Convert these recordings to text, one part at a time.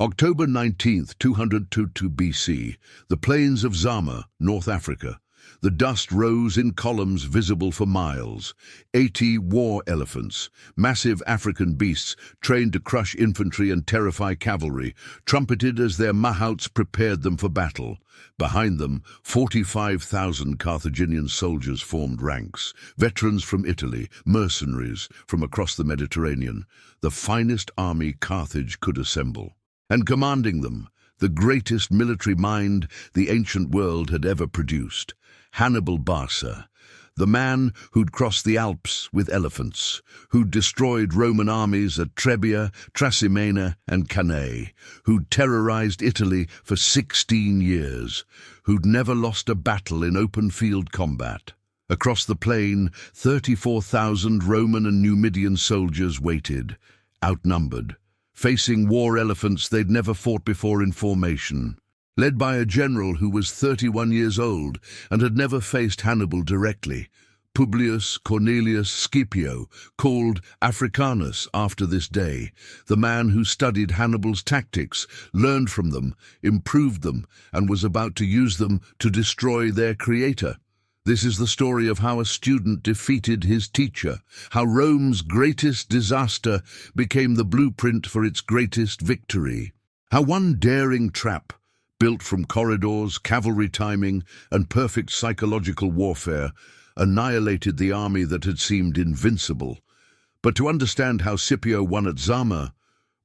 October 19th, 222 BC, the plains of Zama, North Africa. The dust rose in columns visible for miles. 80 war elephants, massive African beasts trained to crush infantry and terrify cavalry, trumpeted as their mahouts prepared them for battle. Behind them, 45,000 Carthaginian soldiers formed ranks, veterans from Italy, mercenaries from across the Mediterranean, the finest army Carthage could assemble. And commanding them, the greatest military mind the ancient world had ever produced, Hannibal Barca, the man who'd crossed the Alps with elephants, who'd destroyed Roman armies at Trebia, Trasimene, and Cannae, who'd terrorized Italy for 16 years, who'd never lost a battle in open field combat. Across the plain, 34,000 Roman and Numidian soldiers waited, outnumbered, facing war elephants they'd never fought before in formation. Led by a general who was 31 years old and had never faced Hannibal directly, Publius Cornelius Scipio, called Africanus after this day, the man who studied Hannibal's tactics, learned from them, improved them, and was about to use them to destroy their creator. This is the story of how a student defeated his teacher, how Rome's greatest disaster became the blueprint for its greatest victory, how one daring trap, built from corridors, cavalry timing, and perfect psychological warfare, annihilated the army that had seemed invincible. But to understand how Scipio won at Zama,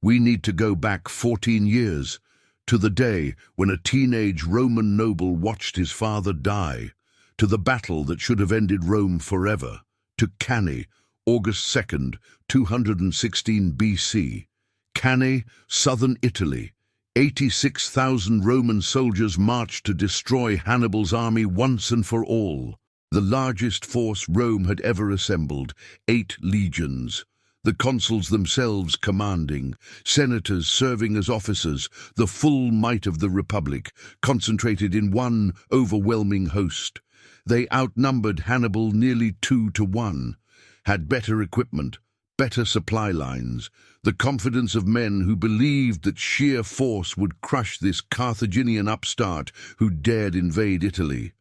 we need to go back 14 years, to the day when a teenage Roman noble watched his father die, to the battle that should have ended Rome forever, to Cannae, August 2nd, 216 BC. Cannae, southern Italy. 86,000 Roman soldiers marched to destroy Hannibal's army once and for all. The largest force Rome had ever assembled, 8 legions. The consuls themselves commanding, senators serving as officers, the full might of the Republic, concentrated in one overwhelming host. They outnumbered Hannibal nearly 2 to 1, had better equipment, better supply lines, the confidence of men who believed that sheer force would crush this Carthaginian upstart who dared invade Italy.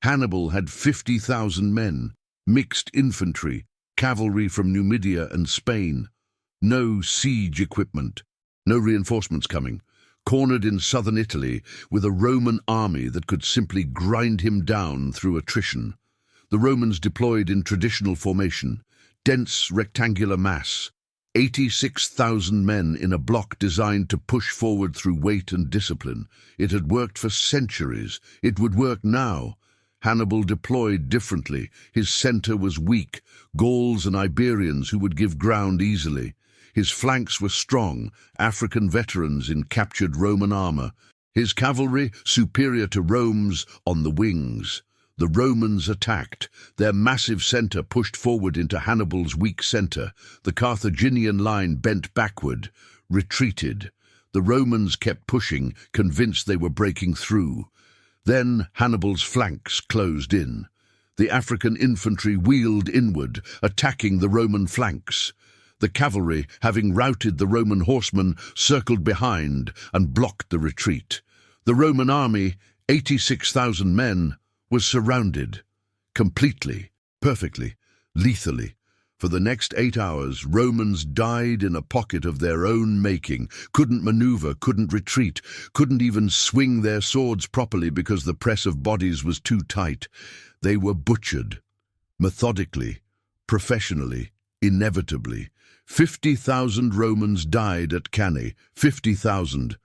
Hannibal had 50,000 men, mixed infantry, cavalry from Numidia and Spain. No siege equipment, no reinforcements coming. Cornered in southern Italy with a Roman army that could simply grind him down through attrition. The Romans deployed in traditional formation, dense rectangular mass, 86,000 men in a block designed to push forward through weight and discipline. It had worked for centuries. It would work now. Hannibal deployed differently. His center was weak, Gauls and Iberians who would give ground easily. His flanks were strong, African veterans in captured Roman armor. His cavalry, superior to Rome's, on the wings. The Romans attacked. Their massive center pushed forward into Hannibal's weak center. The Carthaginian line bent backward, retreated. The Romans kept pushing, convinced they were breaking through. Then Hannibal's flanks closed in. The African infantry wheeled inward, attacking the Roman flanks. The cavalry, having routed the Roman horsemen, circled behind and blocked the retreat. The Roman army, 86,000 men, was surrounded, completely, perfectly, lethally. For the next 8 hours, Romans died in a pocket of their own making, couldn't maneuver, couldn't retreat, couldn't even swing their swords properly because the press of bodies was too tight. They were butchered, methodically, professionally, inevitably. 50,000 Romans died at Cannae, 50,000,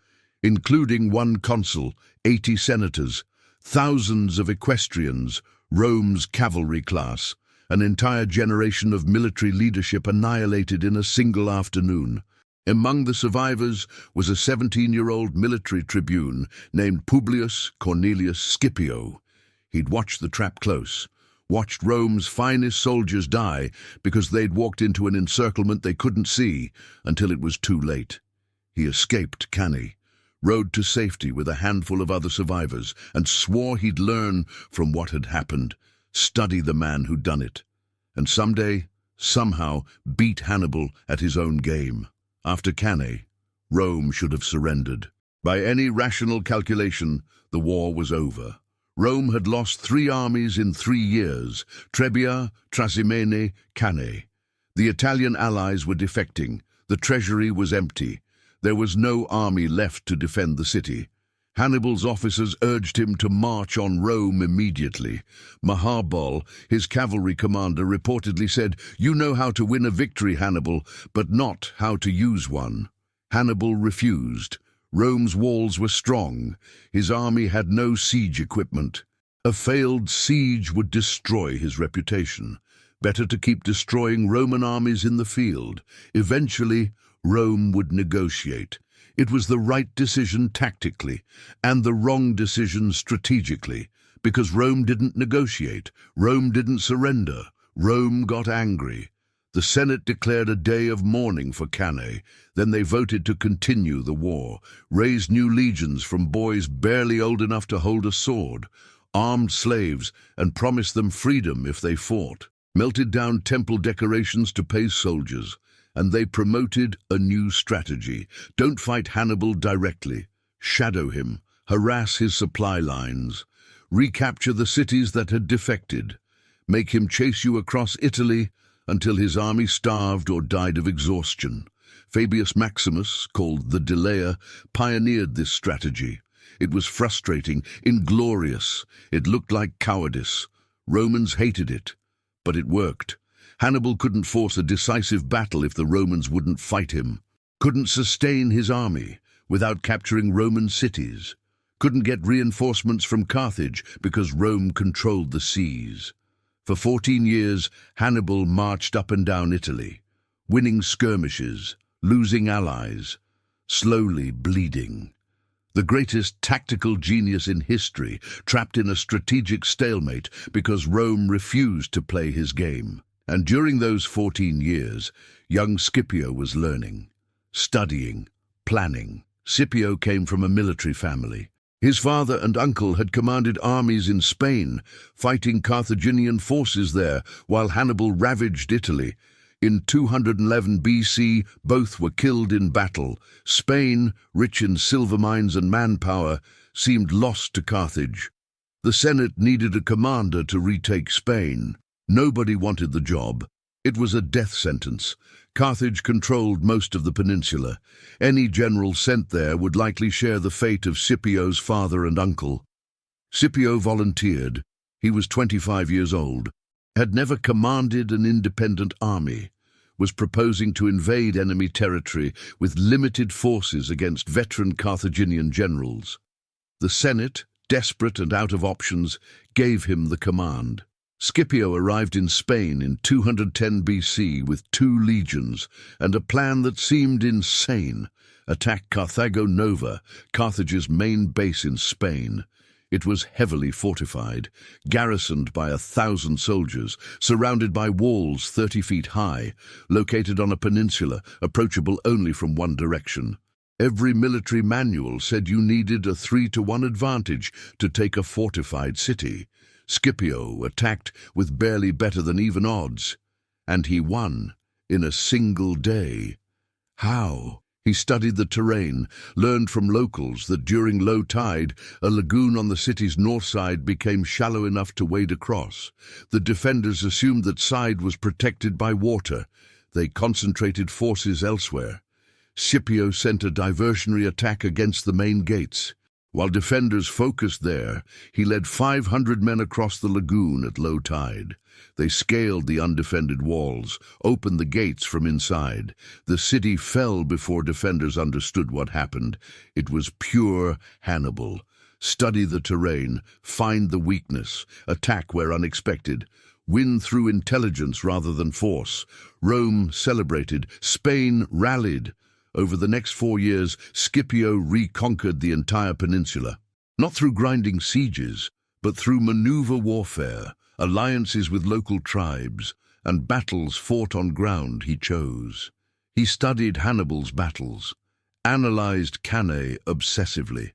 including 1 consul, 80 senators, thousands of equestrians, Rome's cavalry class, an entire generation of military leadership annihilated in a single afternoon. Among the survivors was a 17-year-old military tribune named Publius Cornelius Scipio. He'd watched the trap close, watched Rome's finest soldiers die because they'd walked into an encirclement they couldn't see until it was too late. He escaped Cannae, rode to safety with a handful of other survivors, and swore he'd learn from what had happened, study the man who'd done it, and someday, somehow, beat Hannibal at his own game. After Cannae, Rome should have surrendered. By any rational calculation, the war was over. Rome had lost 3 armies in 3 years: Trebia, Trasimene, Cannae. The Italian allies were defecting. The treasury was empty. There was no army left to defend the city. Hannibal's officers urged him to march on Rome immediately. Hannibal, his cavalry commander, reportedly said, "You know how to win a victory, Hannibal, but not how to use one." Hannibal refused. Rome's walls were strong. His army had no siege equipment. A failed siege would destroy his reputation. Better to keep destroying Roman armies in the field. Eventually, Rome would negotiate. It was the right decision tactically, and the wrong decision strategically, because Rome didn't negotiate. Rome didn't surrender. Rome got angry. The Senate declared a day of mourning for Cannae. Then they voted to continue the war, raised new legions from boys barely old enough to hold a sword, armed slaves, and promised them freedom if they fought, melted down temple decorations to pay soldiers, and they promoted a new strategy. Don't fight Hannibal directly. Shadow him, harass his supply lines, recapture the cities that had defected, make him chase you across Italy until his army starved or died of exhaustion. Fabius Maximus, called the Delayer, pioneered this strategy. It was frustrating, inglorious. It looked like cowardice. Romans hated it, but it worked. Hannibal couldn't force a decisive battle if the Romans wouldn't fight him, couldn't sustain his army without capturing Roman cities, couldn't get reinforcements from Carthage because Rome controlled the seas. For 14 years, Hannibal marched up and down Italy, winning skirmishes, losing allies, slowly bleeding. The greatest tactical genius in history, trapped in a strategic stalemate because Rome refused to play his game. And during those 14 years, young Scipio was learning, studying, planning. Scipio came from a military family. His father and uncle had commanded armies in Spain, fighting Carthaginian forces there, while Hannibal ravaged Italy. In 211 BC, both were killed in battle. Spain, rich in silver mines and manpower, seemed lost to Carthage. The Senate needed a commander to retake Spain. Nobody wanted the job. It was a death sentence. Carthage controlled most of the peninsula. Any general sent there would likely share the fate of Scipio's father and uncle. Scipio volunteered. He was 25 years old, had never commanded an independent army, was proposing to invade enemy territory with limited forces against veteran Carthaginian generals. The Senate, desperate and out of options, gave him the command. Scipio arrived in Spain in 210 BC with 2 legions and a plan that seemed insane: attack Carthago Nova, Carthage's main base in Spain. It was heavily fortified, garrisoned by 1,000 soldiers, surrounded by walls 30 feet high, located on a peninsula, approachable only from one direction. Every military manual said you needed a 3-to-1 advantage to take a fortified city. Scipio attacked with barely better than even odds, and he won in a single day. How? He studied the terrain, learned from locals that during low tide, a lagoon on the city's north side became shallow enough to wade across. The defenders assumed that side was protected by water. They concentrated forces elsewhere. Scipio sent a diversionary attack against the main gates. While defenders focused there, he led 500 men across the lagoon at low tide. They scaled the undefended walls, opened the gates from inside. The city fell before defenders understood what happened. It was pure Hannibal. Study the terrain, find the weakness, attack where unexpected, win through intelligence rather than force. Rome celebrated, Spain rallied. Over the next 4 years, Scipio reconquered the entire peninsula, not through grinding sieges, but through maneuver warfare, alliances with local tribes, and battles fought on ground he chose. He studied Hannibal's battles, analyzed Cannae obsessively,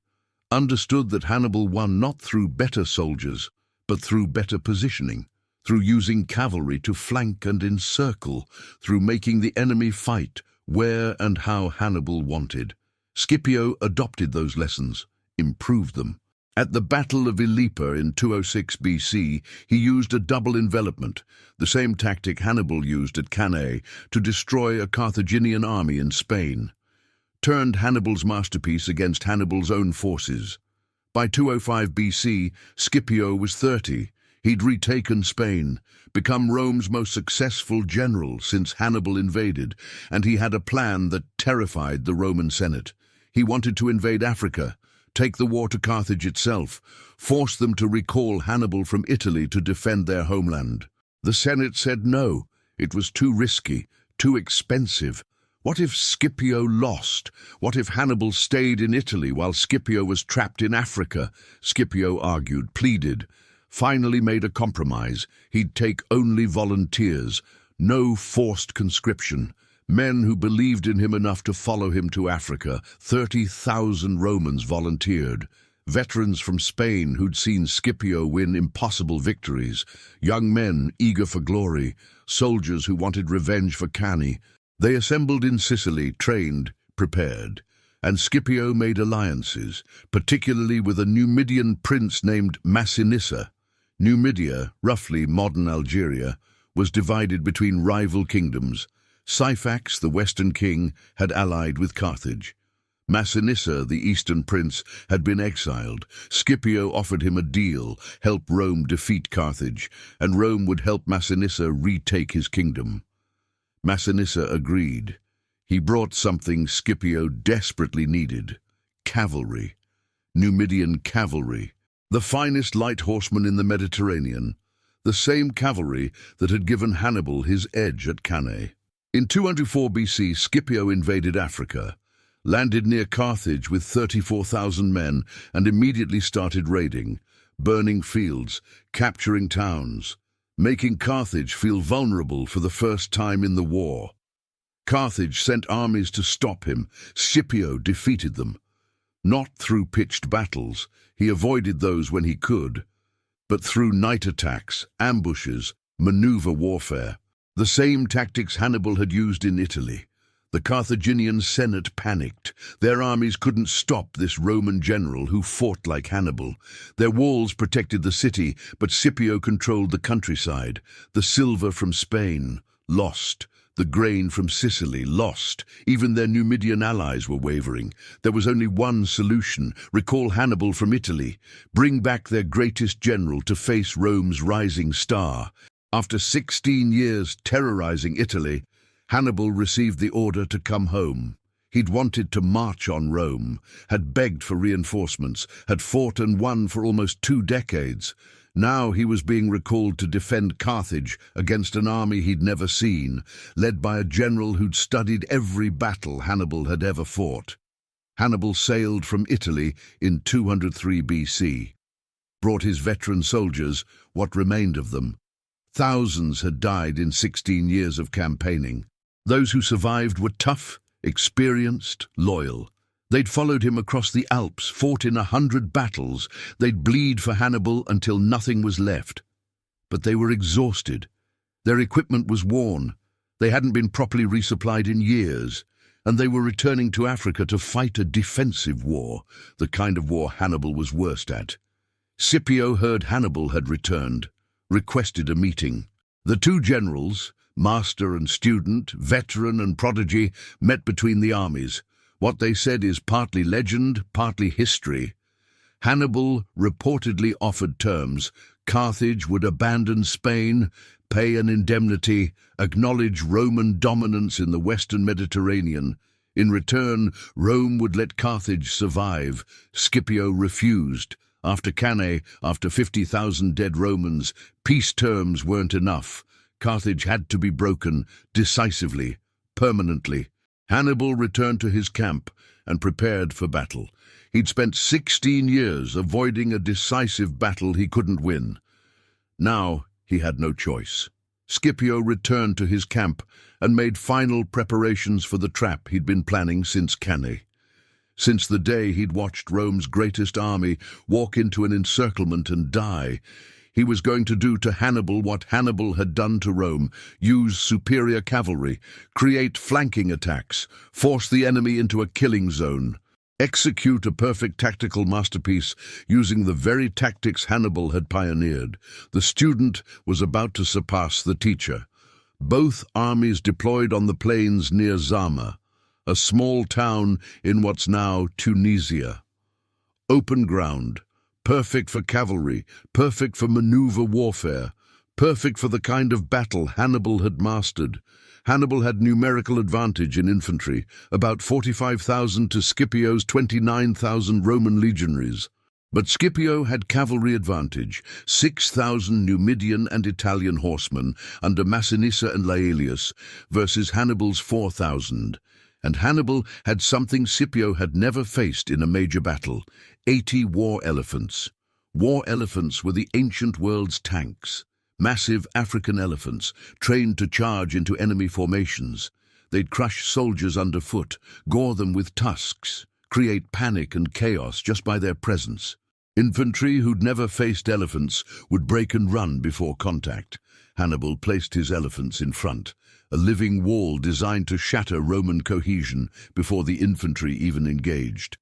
understood that Hannibal won not through better soldiers, but through better positioning, through using cavalry to flank and encircle, through making the enemy fight where and how Hannibal wanted. Scipio adopted those lessons, improved them. At the Battle of Ilipa in 206 BC, he used a double envelopment, the same tactic Hannibal used at Cannae to destroy a Carthaginian army in Spain. Turned Hannibal's masterpiece against Hannibal's own forces. By 205 BC, Scipio was 30. He'd retaken Spain, become Rome's most successful general since Hannibal invaded, and he had a plan that terrified the Roman Senate. He wanted to invade Africa, take the war to Carthage itself, force them to recall Hannibal from Italy to defend their homeland. The Senate said no. It was too risky, too expensive. What if Scipio lost? What if Hannibal stayed in Italy while Scipio was trapped in Africa? Scipio argued, pleaded, finally made a compromise. He'd take only volunteers, no forced conscription. Men who believed in him enough to follow him to Africa. 30,000 Romans volunteered. Veterans from Spain who'd seen Scipio win impossible victories. Young men eager for glory. Soldiers who wanted revenge for Cannae. They assembled in Sicily, trained, prepared. And Scipio made alliances, particularly with a Numidian prince named Massinissa. Numidia, roughly modern Algeria, was divided between rival kingdoms. Syphax, the western king, had allied with Carthage. Massinissa, the eastern prince, had been exiled. Scipio offered him a deal, help Rome defeat Carthage, and Rome would help Massinissa retake his kingdom. Massinissa agreed. He brought something Scipio desperately needed: cavalry. Numidian cavalry. The finest light horsemen in the Mediterranean. The same cavalry that had given Hannibal his edge at Cannae. In 204 BC, Scipio invaded Africa, landed near Carthage with 34,000 men, and immediately started raiding, burning fields, capturing towns, making Carthage feel vulnerable for the first time in the war. Carthage sent armies to stop him. Scipio defeated them. Not through pitched battles, he avoided those when he could, but through night attacks, ambushes, maneuver warfare. The same tactics Hannibal had used in Italy. The Carthaginian Senate panicked. Their armies couldn't stop this Roman general who fought like Hannibal. Their walls protected the city, but Scipio controlled the countryside. The silver from Spain, lost. The grain from Sicily, lost. Even their Numidian allies were wavering. There was only one solution: recall Hannibal from Italy. Bring back their greatest general to face Rome's rising star. After 16 years terrorizing Italy, Hannibal received the order to come home. He'd wanted to march on Rome, had begged for reinforcements, had fought and won for almost 2 decades. Now he was being recalled to defend Carthage against an army he'd never seen, led by a general who'd studied every battle Hannibal had ever fought. Hannibal sailed from Italy in 203 BC, brought his veteran soldiers, what remained of them. Thousands had died in 16 years of campaigning. Those who survived were tough, experienced, loyal. They'd followed him across the Alps, fought in 100 battles. They'd bleed for Hannibal until nothing was left. But they were exhausted. Their equipment was worn. They hadn't been properly resupplied in years, and they were returning to Africa to fight a defensive war, the kind of war Hannibal was worst at. Scipio heard Hannibal had returned, requested a meeting. The two generals, master and student, veteran and prodigy, met between the armies. What they said is partly legend, partly history. Hannibal reportedly offered terms. Carthage would abandon Spain, pay an indemnity, acknowledge Roman dominance in the western Mediterranean. In return, Rome would let Carthage survive. Scipio refused. After Cannae, after 50,000 dead Romans, peace terms weren't enough. Carthage had to be broken, decisively, permanently. Hannibal returned to his camp and prepared for battle. He'd spent 16 years avoiding a decisive battle he couldn't win. Now he had no choice. Scipio returned to his camp and made final preparations for the trap he'd been planning since Cannae. Since the day he'd watched Rome's greatest army walk into an encirclement and die, he was going to do to Hannibal what Hannibal had done to Rome: use superior cavalry, create flanking attacks, force the enemy into a killing zone. Execute a perfect tactical masterpiece using the very tactics Hannibal had pioneered. The student was about to surpass the teacher. Both armies deployed on the plains near Zama, a small town in what's now Tunisia. Open ground, perfect for cavalry, perfect for maneuver warfare, perfect for the kind of battle Hannibal had mastered. Hannibal had numerical advantage in infantry, about 45,000 to Scipio's 29,000 Roman legionaries. But Scipio had cavalry advantage, 6,000 Numidian and Italian horsemen under Massinissa and Laelius versus Hannibal's 4,000. And Hannibal had something Scipio had never faced in a major battle, 80 war elephants. War elephants were the ancient world's tanks. Massive African elephants, trained to charge into enemy formations. They'd crush soldiers underfoot, gore them with tusks, create panic and chaos just by their presence. Infantry who'd never faced elephants would break and run before contact. Hannibal placed his elephants in front, a living wall designed to shatter Roman cohesion before the infantry even engaged.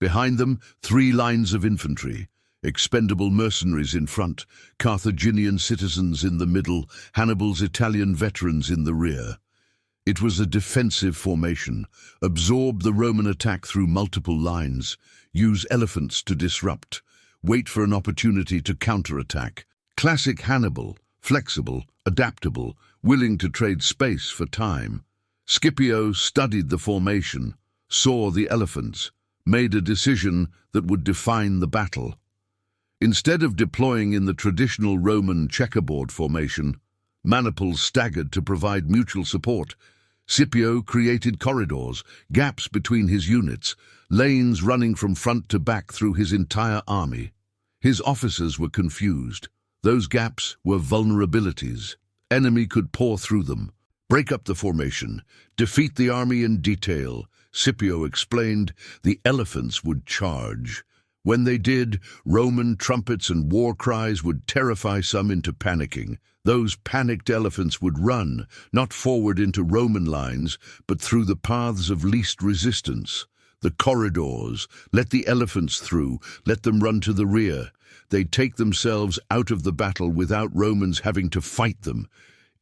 Behind them, 3 lines of infantry. Expendable mercenaries in front, Carthaginian citizens in the middle, Hannibal's Italian veterans in the rear. It was a defensive formation. Absorb the Roman attack through multiple lines. Use elephants to disrupt. Wait for an opportunity to counterattack. Classic Hannibal, flexible, adaptable, willing to trade space for time. Scipio studied the formation, saw the elephants, made a decision that would define the battle. Instead of deploying in the traditional Roman checkerboard formation, maniples staggered to provide mutual support. Scipio created corridors, gaps between his units, lanes running from front to back through his entire army. His officers were confused. Those gaps were vulnerabilities. Enemy could pour through them. Break up the formation. Defeat the army in detail. Scipio explained the elephants would charge. When they did, Roman trumpets and war cries would terrify some into panicking. Those panicked elephants would run, not forward into Roman lines, but through the paths of least resistance. The corridors, let the elephants through, let them run to the rear. They'd take themselves out of the battle without Romans having to fight them.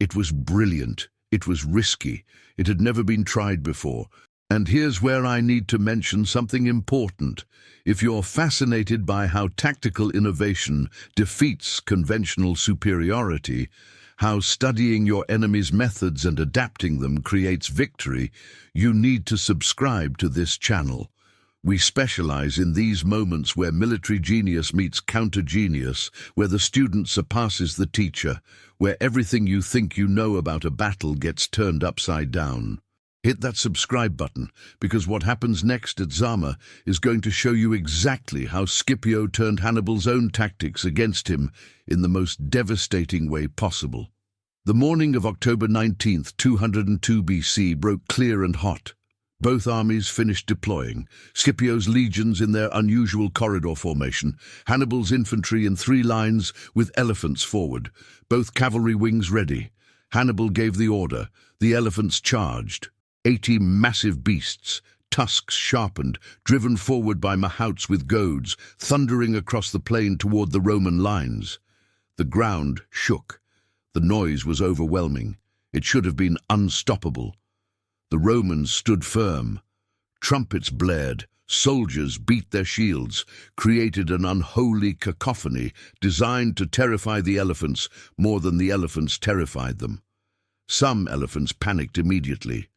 It was brilliant. It was risky. It had never been tried before. And here's where I need to mention something important. If you're fascinated by how tactical innovation defeats conventional superiority, how studying your enemy's methods and adapting them creates victory, you need to subscribe to this channel. We specialize in these moments where military genius meets counter-genius, where the student surpasses the teacher, where everything you think you know about a battle gets turned upside down. Hit that subscribe button, because what happens next at Zama is going to show you exactly how Scipio turned Hannibal's own tactics against him in the most devastating way possible. The morning of October 19th, 202 BC broke clear and hot. Both armies finished deploying, Scipio's legions in their unusual corridor formation, Hannibal's infantry in 3 lines with elephants forward, both cavalry wings ready. Hannibal gave the order, the elephants charged. 80 massive beasts, tusks sharpened, driven forward by mahouts with goads, thundering across the plain toward the Roman lines. The ground shook. The noise was overwhelming. It should have been unstoppable. The Romans stood firm. Trumpets blared, soldiers beat their shields, created an unholy cacophony designed to terrify the elephants more than the elephants terrified them. Some elephants panicked immediately,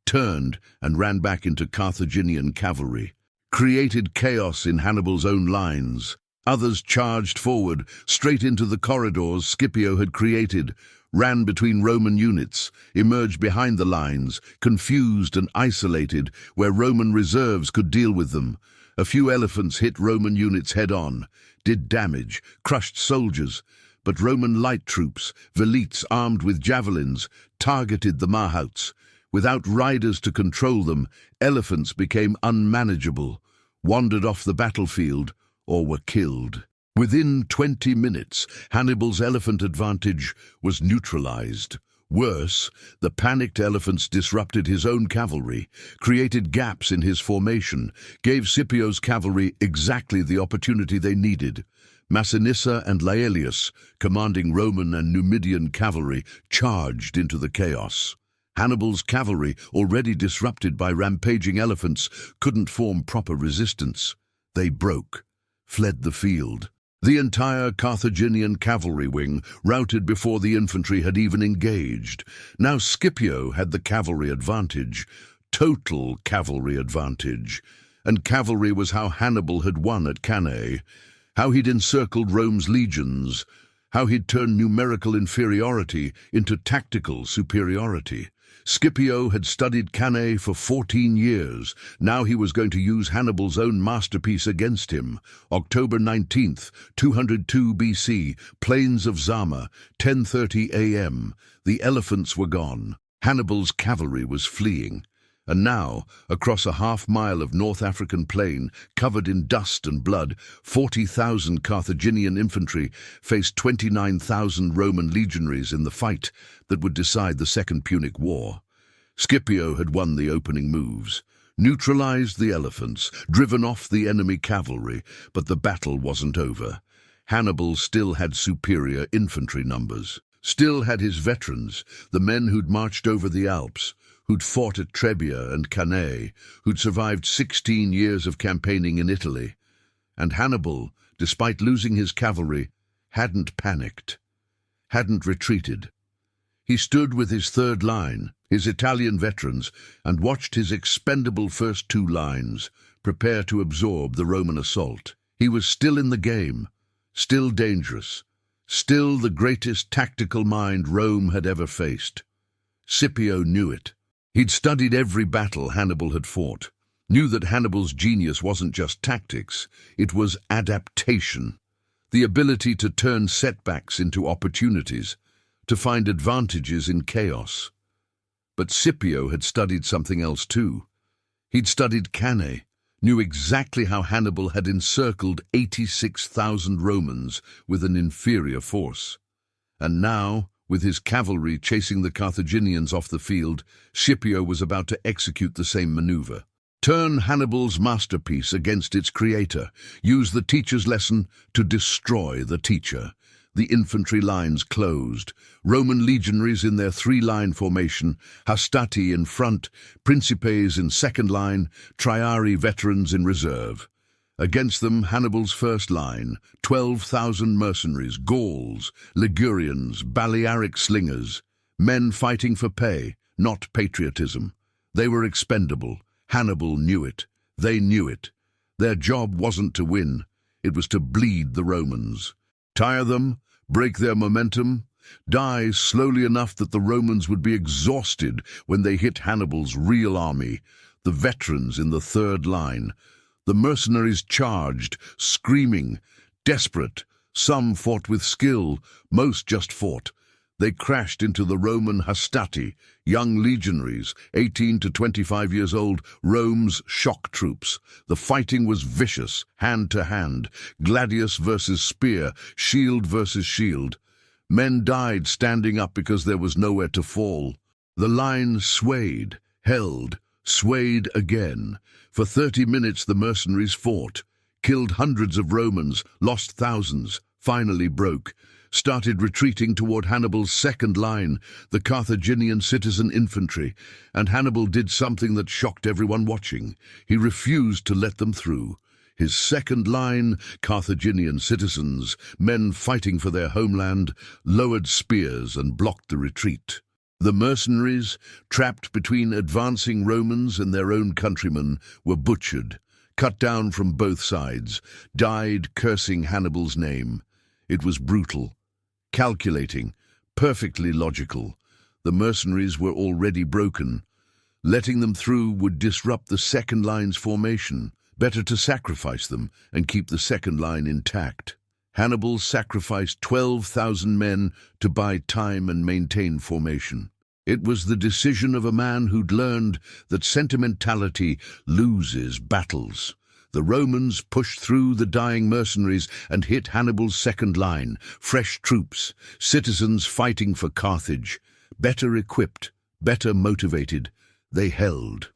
turned and ran back into Carthaginian cavalry, created chaos in Hannibal's own lines. Others charged forward, straight into the corridors Scipio had created, ran between Roman units, emerged behind the lines, confused and isolated, where Roman reserves could deal with them. A few elephants hit Roman units head-on, did damage, crushed soldiers, but Roman light troops, velites armed with javelins, targeted the mahouts. Without riders to control them, elephants became unmanageable, wandered off the battlefield, or were killed. Within 20 minutes, Hannibal's elephant advantage was neutralized. Worse, the panicked elephants disrupted his own cavalry, created gaps in his formation, gave Scipio's cavalry exactly the opportunity they needed. Massinissa and Laelius, commanding Roman and Numidian cavalry, charged into the chaos. Hannibal's cavalry, already disrupted by rampaging elephants, couldn't form proper resistance. They broke, fled the field. The entire Carthaginian cavalry wing routed before the infantry had even engaged. Now Scipio had the cavalry advantage, total cavalry advantage. And cavalry was how Hannibal had won at Cannae, how he'd encircled Rome's legions, how he'd turned numerical inferiority into tactical superiority. Scipio had studied Cannae for 14 years. Now he was going to use Hannibal's own masterpiece against him. October 19th, 202 BC, plains of Zama, 10:30 a.m. The elephants were gone. Hannibal's cavalry was fleeing. And now, across a half-mile of North African plain, covered in dust and blood, 40,000 Carthaginian infantry faced 29,000 Roman legionaries in the fight that would decide the Second Punic War. Scipio had won the opening moves, neutralized the elephants, driven off the enemy cavalry, but the battle wasn't over. Hannibal still had superior infantry numbers, still had his veterans, the men who'd marched over the Alps, who'd fought at Trebia and Cannae, who'd survived 16 years of campaigning in Italy. And Hannibal, despite losing his cavalry, hadn't panicked, hadn't retreated. He stood with his third line, his Italian veterans, and watched his expendable first two lines prepare to absorb the Roman assault. He was still in the game, still dangerous, still the greatest tactical mind Rome had ever faced. Scipio knew it. He'd studied every battle Hannibal had fought, knew that Hannibal's genius wasn't just tactics, it was adaptation, the ability to turn setbacks into opportunities, to find advantages in chaos. But Scipio had studied something else too. He'd studied Cannae, knew exactly how Hannibal had encircled 86,000 Romans with an inferior force. And now, with his cavalry chasing the Carthaginians off the field, Scipio was about to execute the same maneuver. Turn Hannibal's masterpiece against its creator. Use the teacher's lesson to destroy the teacher. The infantry lines closed. Roman legionaries in their three-line formation, hastati in front, principes in second line, triarii veterans in reserve. Against them, Hannibal's first line, 12,000 mercenaries, Gauls, Ligurians, Balearic slingers, men fighting for pay, not patriotism. They were expendable. Hannibal knew it. They knew it. Their job wasn't to win. It was to bleed the Romans. Tire them, break their momentum, die slowly enough that the Romans would be exhausted when they hit Hannibal's real army, the veterans in the third line. The mercenaries charged, screaming, desperate. Some fought with skill, most just fought. They crashed into the Roman hastati, young legionaries, 18 to 25 years old, Rome's shock troops. The fighting was vicious, hand to hand, gladius versus spear, shield versus shield. Men died standing up because there was nowhere to fall. The line swayed, held, swayed again. For 30 minutes the mercenaries fought, killed hundreds of Romans, lost thousands, finally broke, started retreating toward Hannibal's second line, the Carthaginian citizen infantry, and Hannibal did something that shocked everyone watching. He refused to let them through. His second line, Carthaginian citizens, men fighting for their homeland, lowered spears and blocked the retreat. The mercenaries, trapped between advancing Romans and their own countrymen, were butchered, cut down from both sides, died cursing Hannibal's name. It was brutal, calculating, perfectly logical. The mercenaries were already broken. Letting them through would disrupt the second line's formation. Better to sacrifice them and keep the second line intact. Hannibal sacrificed 12,000 men to buy time and maintain formation. It was the decision of a man who'd learned that sentimentality loses battles. The Romans pushed through the dying mercenaries and hit Hannibal's second line, fresh troops, citizens fighting for Carthage. Better equipped, better motivated, they held.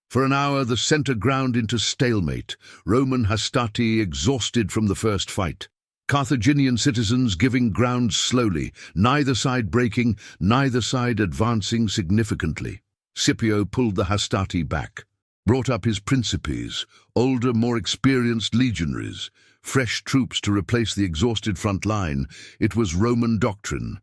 For an hour the centre ground into stalemate, Roman hastati exhausted from the first fight. Carthaginian citizens giving ground slowly, neither side breaking, neither side advancing significantly. Scipio pulled the hastati back, brought up his principes, older, more experienced legionaries, fresh troops to replace the exhausted front line. It was Roman doctrine.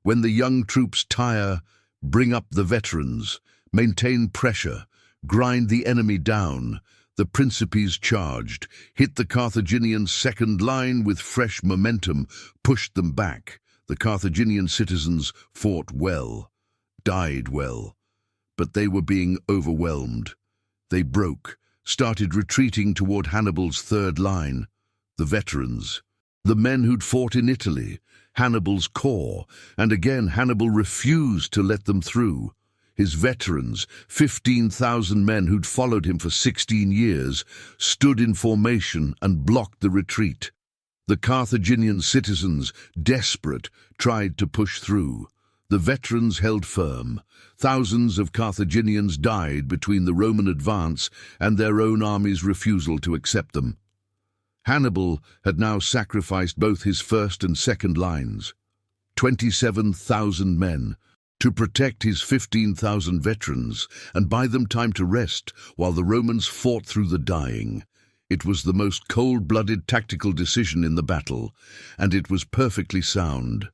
When the young troops tire, bring up the veterans, maintain pressure, grind the enemy down. The principes charged, hit the Carthaginian second line with fresh momentum, pushed them back. The Carthaginian citizens fought well, died well, but they were being overwhelmed. They broke, started retreating toward Hannibal's third line. The veterans, the men who'd fought in Italy, Hannibal's corps, and again Hannibal refused to let them through. His veterans, 15,000 men who'd followed him for 16 years, stood in formation and blocked the retreat. The Carthaginian citizens, desperate, tried to push through. The veterans held firm. Thousands of Carthaginians died between the Roman advance and their own army's refusal to accept them. Hannibal had now sacrificed both his first and second lines, 27,000 men, to protect his 15,000 veterans and buy them time to rest while the Romans fought through the dying. It was the most cold-blooded tactical decision in the battle, and it was perfectly sound.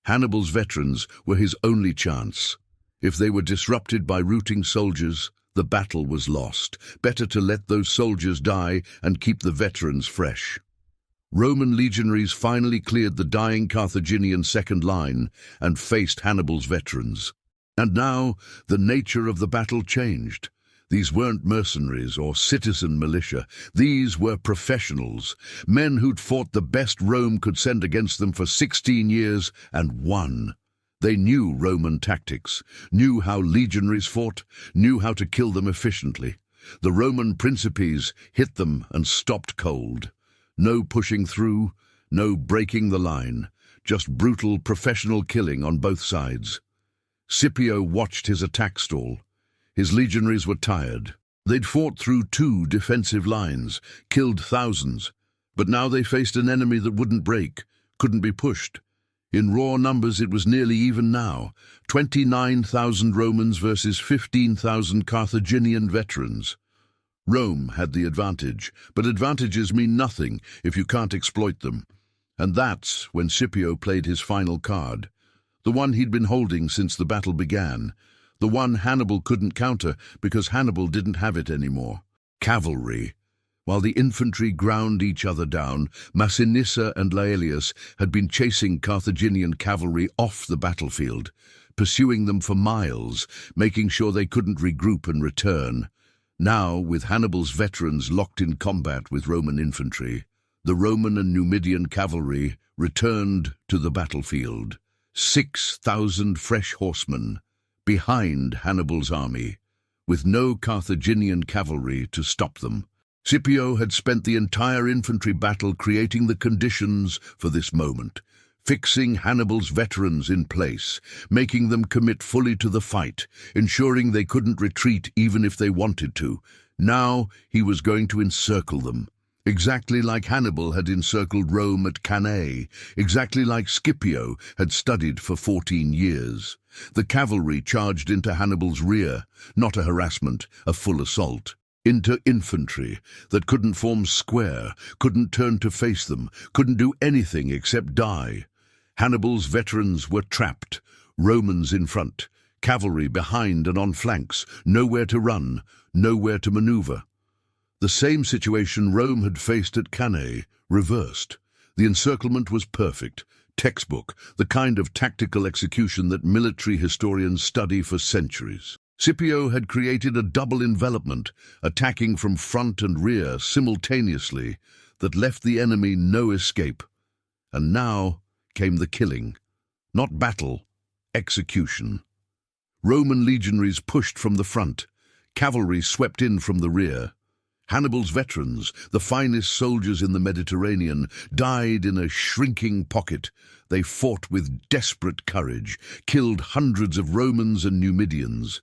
Hannibal's veterans were his only chance. If they were disrupted by routing soldiers, the battle was lost. Better to let those soldiers die and keep the veterans fresh. Roman legionaries finally cleared the dying Carthaginian second line and faced Hannibal's veterans. And now the nature of the battle changed. These weren't mercenaries or citizen militia. These were professionals, men who'd fought the best Rome could send against them for 16 years and won. They knew Roman tactics, knew how legionaries fought, knew how to kill them efficiently. The Roman principes hit them and stopped cold. No pushing through, no breaking the line, just brutal professional killing on both sides. Scipio watched his attack stall. His legionaries were tired. They'd fought through 2 defensive lines, killed thousands, but now they faced an enemy that wouldn't break, couldn't be pushed. In raw numbers it was nearly even now, 29,000 Romans versus 15,000 Carthaginian veterans. Rome had the advantage, but advantages mean nothing if you can't exploit them. And that's when Scipio played his final card, the one he'd been holding since the battle began, the one Hannibal couldn't counter because Hannibal didn't have it anymore. Cavalry. While the infantry ground each other down, Massinissa and Laelius had been chasing Carthaginian cavalry off the battlefield, pursuing them for miles, making sure they couldn't regroup and return. Now, with Hannibal's veterans locked in combat with Roman infantry, the Roman and Numidian cavalry returned to the battlefield. 6,000 fresh horsemen behind Hannibal's army, with no Carthaginian cavalry to stop them. Scipio had spent the entire infantry battle creating the conditions for this moment, fixing Hannibal's veterans in place, making them commit fully to the fight, ensuring they couldn't retreat even if they wanted to. Now he was going to encircle them, exactly like Hannibal had encircled Rome at Cannae, exactly like Scipio had studied for 14 years. The cavalry charged into Hannibal's rear, not a harassment, a full assault. Into infantry that couldn't form square, couldn't turn to face them, couldn't do anything except die. Hannibal's veterans were trapped, Romans in front, cavalry behind and on flanks, nowhere to run, nowhere to maneuver. The same situation Rome had faced at Cannae, reversed. The encirclement was perfect, textbook, the kind of tactical execution that military historians study for centuries. Scipio had created a double envelopment, attacking from front and rear simultaneously, that left the enemy no escape. And now came the killing. Not battle, execution. Roman legionaries pushed from the front. Cavalry swept in from the rear. Hannibal's veterans, the finest soldiers in the Mediterranean, died in a shrinking pocket. They fought with desperate courage, killed hundreds of Romans and Numidians.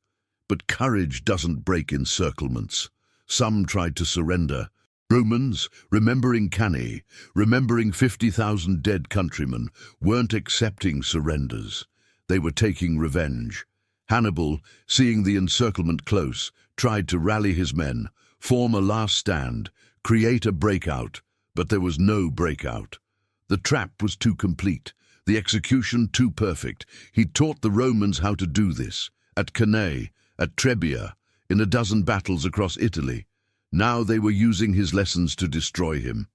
But courage doesn't break encirclements. Some tried to surrender. Romans, remembering Cannae, remembering 50,000 dead countrymen, weren't accepting surrenders. They were taking revenge. Hannibal, seeing the encirclement close, tried to rally his men, form a last stand, create a breakout, but there was no breakout. The trap was too complete, the execution too perfect. He taught the Romans how to do this, at Cannae, at Trebia, in a dozen battles across Italy. Now they were using his lessons to destroy him.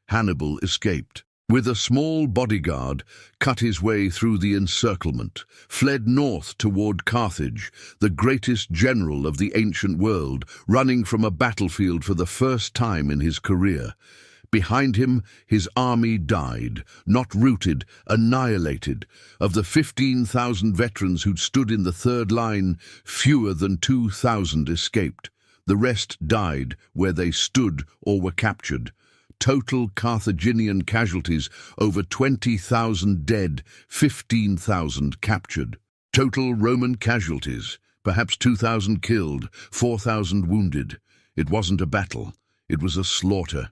Hannibal escaped. With a small bodyguard, cut his way through the encirclement, fled north toward Carthage, the greatest general of the ancient world, running from a battlefield for the first time in his career. Behind him, his army died, not routed, annihilated. Of the 15,000 veterans who'd stood in the third line, fewer than 2,000 escaped. The rest died where they stood or were captured. Total Carthaginian casualties, over 20,000 dead, 15,000 captured. Total Roman casualties, perhaps 2,000 killed, 4,000 wounded. It wasn't a battle, it was a slaughter.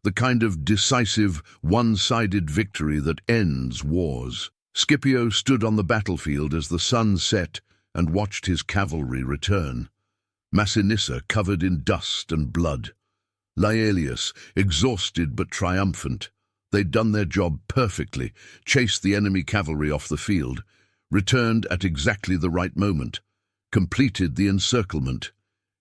The kind of decisive, one-sided victory that ends wars. Scipio stood on the battlefield as the sun set and watched his cavalry return. Massinissa covered in dust and blood. Laelius, exhausted but triumphant. They'd done their job perfectly, chased the enemy cavalry off the field, returned at exactly the right moment, completed the encirclement.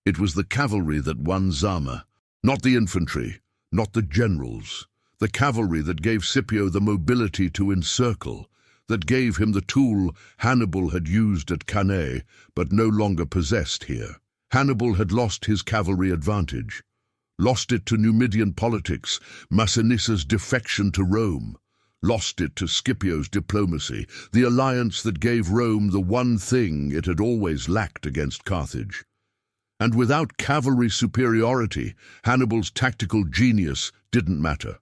It was the cavalry that won Zama, not the infantry, not the generals. The cavalry that gave Scipio the mobility to encircle, that gave him the tool Hannibal had used at Cannae, but no longer possessed here. Hannibal had lost his cavalry advantage. Lost it to Numidian politics, Massinissa's defection to Rome. Lost it to Scipio's diplomacy, the alliance that gave Rome the one thing it had always lacked against Carthage. And without cavalry superiority, Hannibal's tactical genius didn't matter.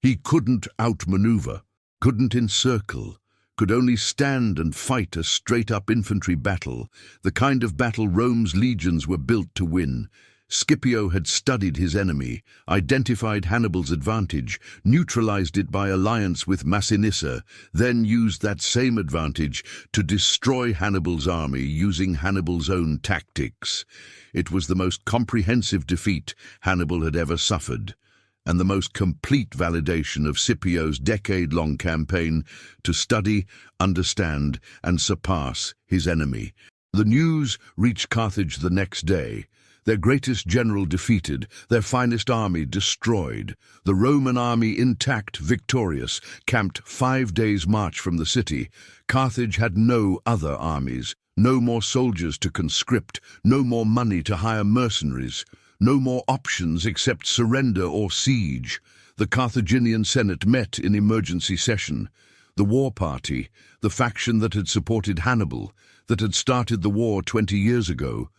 He couldn't outmaneuver, couldn't encircle, could only stand and fight a straight-up infantry battle, the kind of battle Rome's legions were built to win. Scipio had studied his enemy, identified Hannibal's advantage, neutralized it by alliance with Massinissa, then used that same advantage to destroy Hannibal's army using Hannibal's own tactics. It was the most comprehensive defeat Hannibal had ever suffered, and the most complete validation of Scipio's decade-long campaign to study, understand, and surpass his enemy. The news reached Carthage the next day. Their greatest general defeated, their finest army destroyed, the Roman army intact, victorious, camped 5 days' march from the city. Carthage had no other armies, no more soldiers to conscript, no more money to hire mercenaries, no more options except surrender or siege. The Carthaginian Senate met in emergency session. The war party, the faction that had supported Hannibal, that had started the war 20 years ago,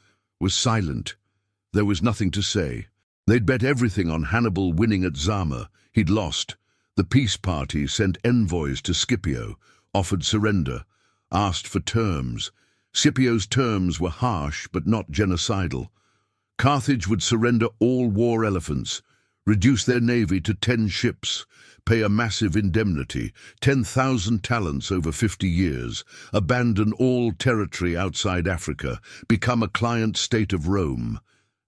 was silent. There was nothing to say. They'd bet everything on Hannibal winning at Zama. He'd lost. The peace party sent envoys to Scipio, offered surrender, asked for terms. Scipio's terms were harsh but not genocidal. Carthage would surrender all war elephants, reduce their navy to 10 ships, pay a massive indemnity, 10,000 talents over 50 years, abandon all territory outside Africa, become a client state of Rome,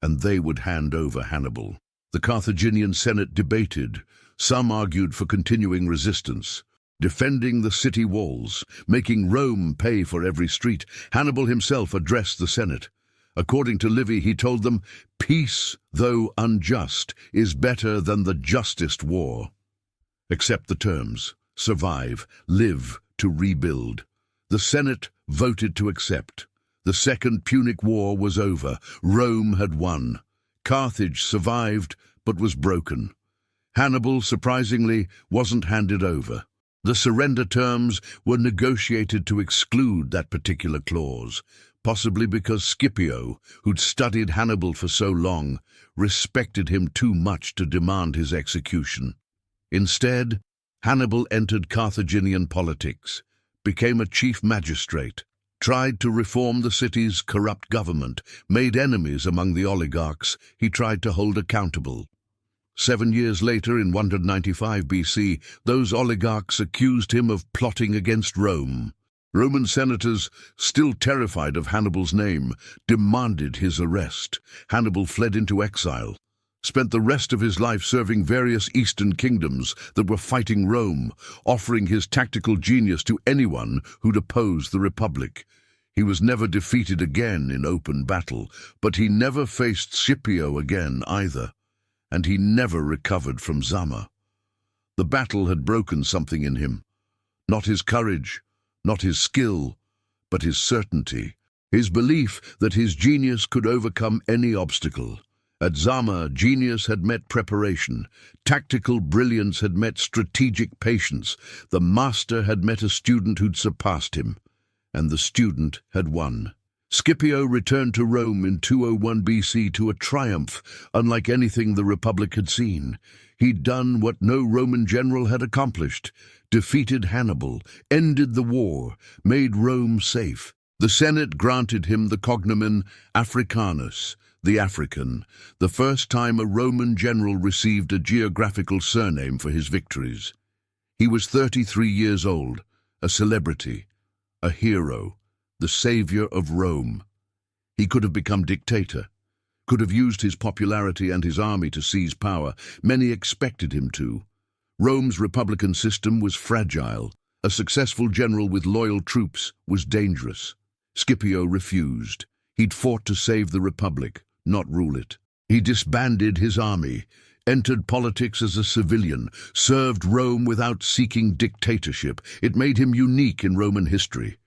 and they would hand over Hannibal. The Carthaginian Senate debated. Some argued for continuing resistance, defending the city walls, making Rome pay for every street. Hannibal himself addressed the Senate. According to Livy, he told them, "Peace, though unjust, is better than the justest war. Accept the terms, survive, live to rebuild." The Senate voted to accept. The Second Punic War was over. Rome had won. Carthage survived, but was broken. Hannibal, surprisingly, wasn't handed over. The surrender terms were negotiated to exclude that particular clause, possibly because Scipio, who'd studied Hannibal for so long, respected him too much to demand his execution. Instead, Hannibal entered Carthaginian politics, became a chief magistrate, tried to reform the city's corrupt government, made enemies among the oligarchs he tried to hold accountable. 7 years later, in 195 BC, those oligarchs accused him of plotting against Rome. Roman senators, still terrified of Hannibal's name, demanded his arrest. Hannibal fled into exile, spent the rest of his life serving various eastern kingdoms that were fighting Rome, offering his tactical genius to anyone who'd oppose the Republic. He was never defeated again in open battle, but he never faced Scipio again either, and he never recovered from Zama. The battle had broken something in him. Not his courage, not his skill, but his certainty, his belief that his genius could overcome any obstacle. At Zama, genius had met preparation, tactical brilliance had met strategic patience, the master had met a student who'd surpassed him, and the student had won. Scipio returned to Rome in 201 BC to a triumph unlike anything the Republic had seen. He'd done what no Roman general had accomplished, defeated Hannibal, ended the war, made Rome safe. The Senate granted him the cognomen Africanus, the African, the first time a Roman general received a geographical surname for his victories. He was 33 years old, a celebrity, a hero, the savior of Rome. He could have become dictator, could have used his popularity and his army to seize power. Many expected him to. Rome's republican system was fragile. A successful general with loyal troops was dangerous. Scipio refused. He'd fought to save the Republic, not rule it. He disbanded his army, entered politics as a civilian, served Rome without seeking dictatorship. It made him unique in Roman history.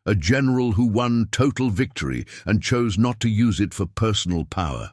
A general who won total victory and chose not to use it for personal power.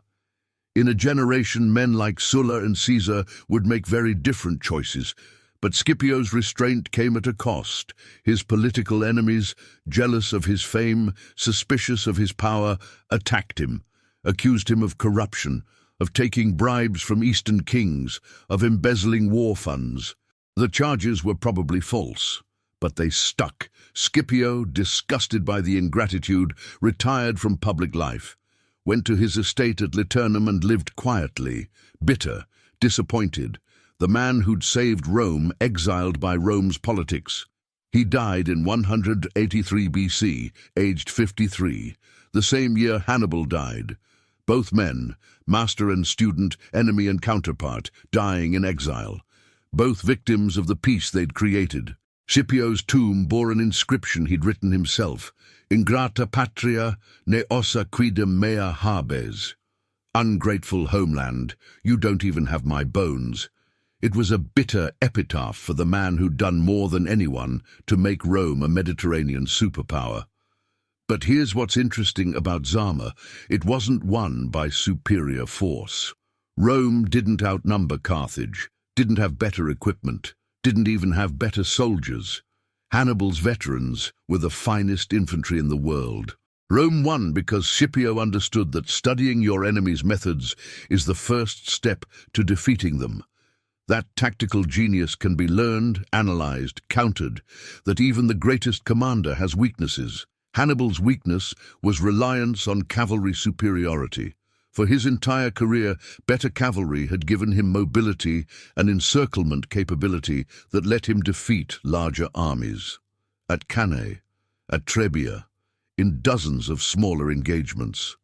In a generation, men like Sulla and Caesar would make very different choices, but Scipio's restraint came at a cost. His political enemies, jealous of his fame, suspicious of his power, attacked him, accused him of corruption, of taking bribes from Eastern kings, of embezzling war funds. The charges were probably false, but they stuck. Scipio, disgusted by the ingratitude, retired from public life, went to his estate at Liternum and lived quietly, bitter, disappointed, the man who'd saved Rome, exiled by Rome's politics. He died in 183 BC, aged 53, the same year Hannibal died. Both men, master and student, enemy and counterpart, dying in exile. Both victims of the peace they'd created. Scipio's tomb bore an inscription he'd written himself, Ingrata patria, ne ossa quidem mea habes. Ungrateful homeland, you don't even have my bones. It was a bitter epitaph for the man who'd done more than anyone to make Rome a Mediterranean superpower. But here's what's interesting about Zama. It wasn't won by superior force. Rome didn't outnumber Carthage, didn't have better equipment, didn't even have better soldiers. Hannibal's veterans were the finest infantry in the world. Rome won because Scipio understood that studying your enemy's methods is the first step to defeating them. That tactical genius can be learned, analyzed, countered, that even the greatest commander has weaknesses. Hannibal's weakness was reliance on cavalry superiority. For his entire career, better cavalry had given him mobility and encirclement capability that let him defeat larger armies. At Cannae, at Trebia, in dozens of smaller engagements.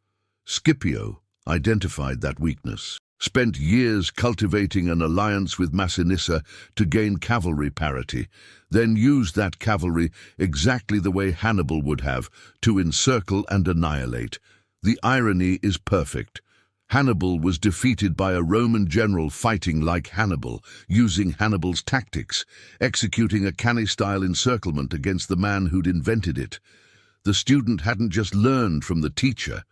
Scipio identified that weakness, spent years cultivating an alliance with Massinissa to gain cavalry parity, then used that cavalry exactly the way Hannibal would have, to encircle and annihilate. The irony is perfect. Hannibal was defeated by a Roman general fighting like Hannibal, using Hannibal's tactics, executing a Cannae-style encirclement against the man who'd invented it. The student hadn't just learned from the teacher,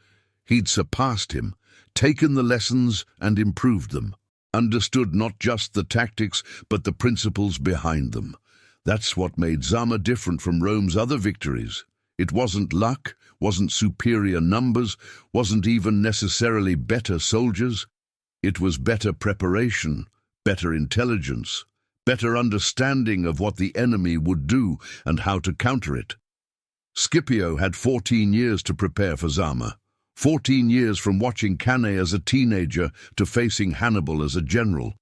he'd surpassed him, taken the lessons and improved them, understood not just the tactics but the principles behind them. That's what made Zama different from Rome's other victories. It wasn't luck wasn't superior numbers, wasn't even necessarily better soldiers. It was better preparation, better intelligence, better understanding of what the enemy would do and how to counter it. Scipio had 14 years to prepare for Zama. 14 years from watching Cannae as a teenager to facing Hannibal as a general.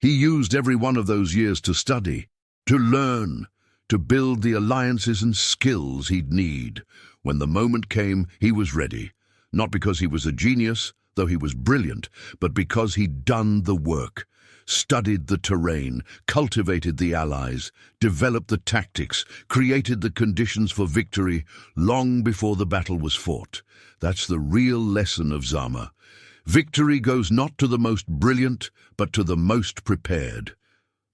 He used every one of those years to study, to learn, to build the alliances and skills he'd need. When the moment came, he was ready. Not because he was a genius, though he was brilliant, but because he'd done the work, studied the terrain, cultivated the allies, developed the tactics, created the conditions for victory long before the battle was fought. That's the real lesson of Zama. Victory goes not to the most brilliant, but to the most prepared.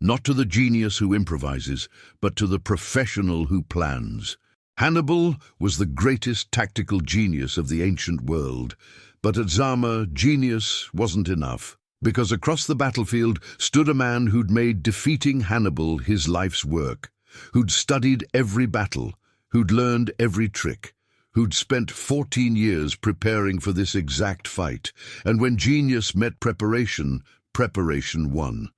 Not to the genius who improvises, but to the professional who plans. Hannibal was the greatest tactical genius of the ancient world, but at Zama, genius wasn't enough. Because across the battlefield stood a man who'd made defeating Hannibal his life's work, who'd studied every battle, who'd learned every trick, who'd spent 14 years preparing for this exact fight, and when genius met preparation, preparation won.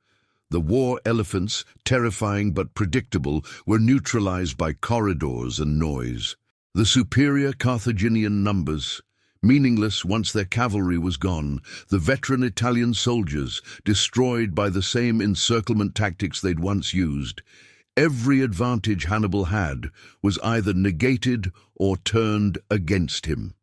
The war elephants, terrifying but predictable, were neutralized by corridors and noise. The superior Carthaginian numbers, meaningless once their cavalry was gone, the veteran Italian soldiers, destroyed by the same encirclement tactics they'd once used. Every advantage Hannibal had was either negated or turned against him.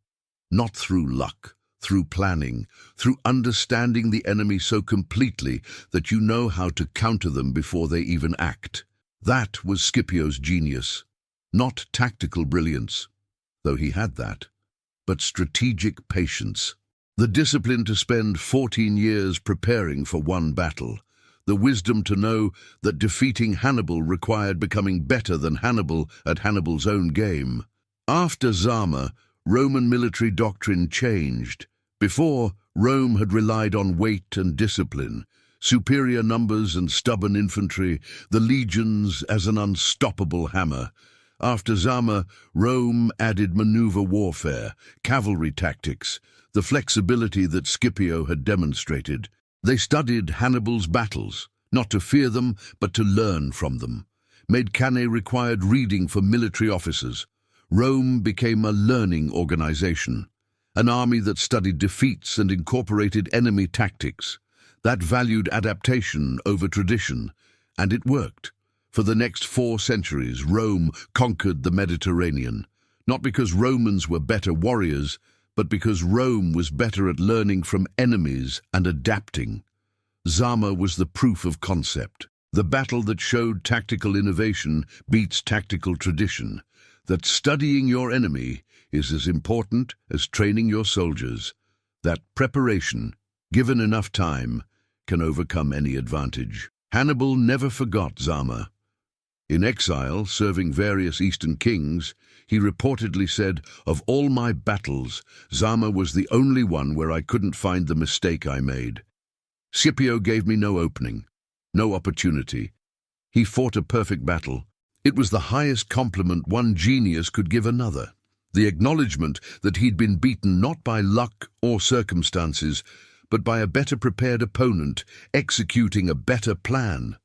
Not through luck, through planning, through understanding the enemy so completely that you know how to counter them before they even act. That was Scipio's genius. Not tactical brilliance, though he had that, but strategic patience. The discipline to spend 14 years preparing for one battle. The wisdom to know that defeating Hannibal required becoming better than Hannibal at Hannibal's own game. After Zama, Roman military doctrine changed. Before, Rome had relied on weight and discipline, superior numbers and stubborn infantry, the legions as an unstoppable hammer. After Zama, Rome added maneuver warfare, cavalry tactics, the flexibility that Scipio had demonstrated. They studied Hannibal's battles, not to fear them, but to learn from them. Made Cannae required reading for military officers. Rome became a learning organization, an army that studied defeats and incorporated enemy tactics, that valued adaptation over tradition, and it worked. For the next 4 centuries, Rome conquered the Mediterranean, not because Romans were better warriors, but because Rome was better at learning from enemies and adapting. Zama was the proof of concept, the battle that showed tactical innovation beats tactical tradition, that studying your enemy is as important as training your soldiers, that preparation, given enough time, can overcome any advantage. Hannibal never forgot Zama. In exile, serving various Eastern kings, he reportedly said, "Of all my battles, Zama was the only one where I couldn't find the mistake I made. Scipio gave me no opening, no opportunity. He fought a perfect battle. It was the highest compliment one genius could give another. The acknowledgement that he'd been beaten not by luck or circumstances, but by a better prepared opponent executing a better plan.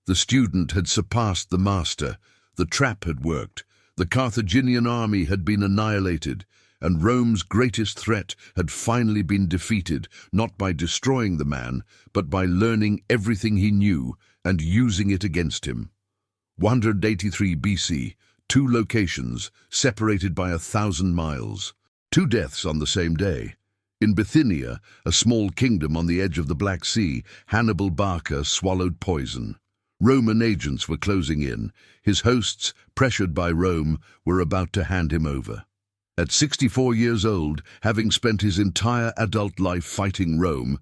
The student had surpassed the master, the trap had worked, the Carthaginian army had been annihilated, and Rome's greatest threat had finally been defeated, not by destroying the man, but by learning everything he knew and using it against him." 183 BC, 2 locations, separated by 1,000 miles. 2 deaths on the same day. In Bithynia, a small kingdom on the edge of the Black Sea, Hannibal Barca swallowed poison. Roman agents were closing in. His hosts, pressured by Rome, were about to hand him over. At 64 years old, having spent his entire adult life fighting Rome,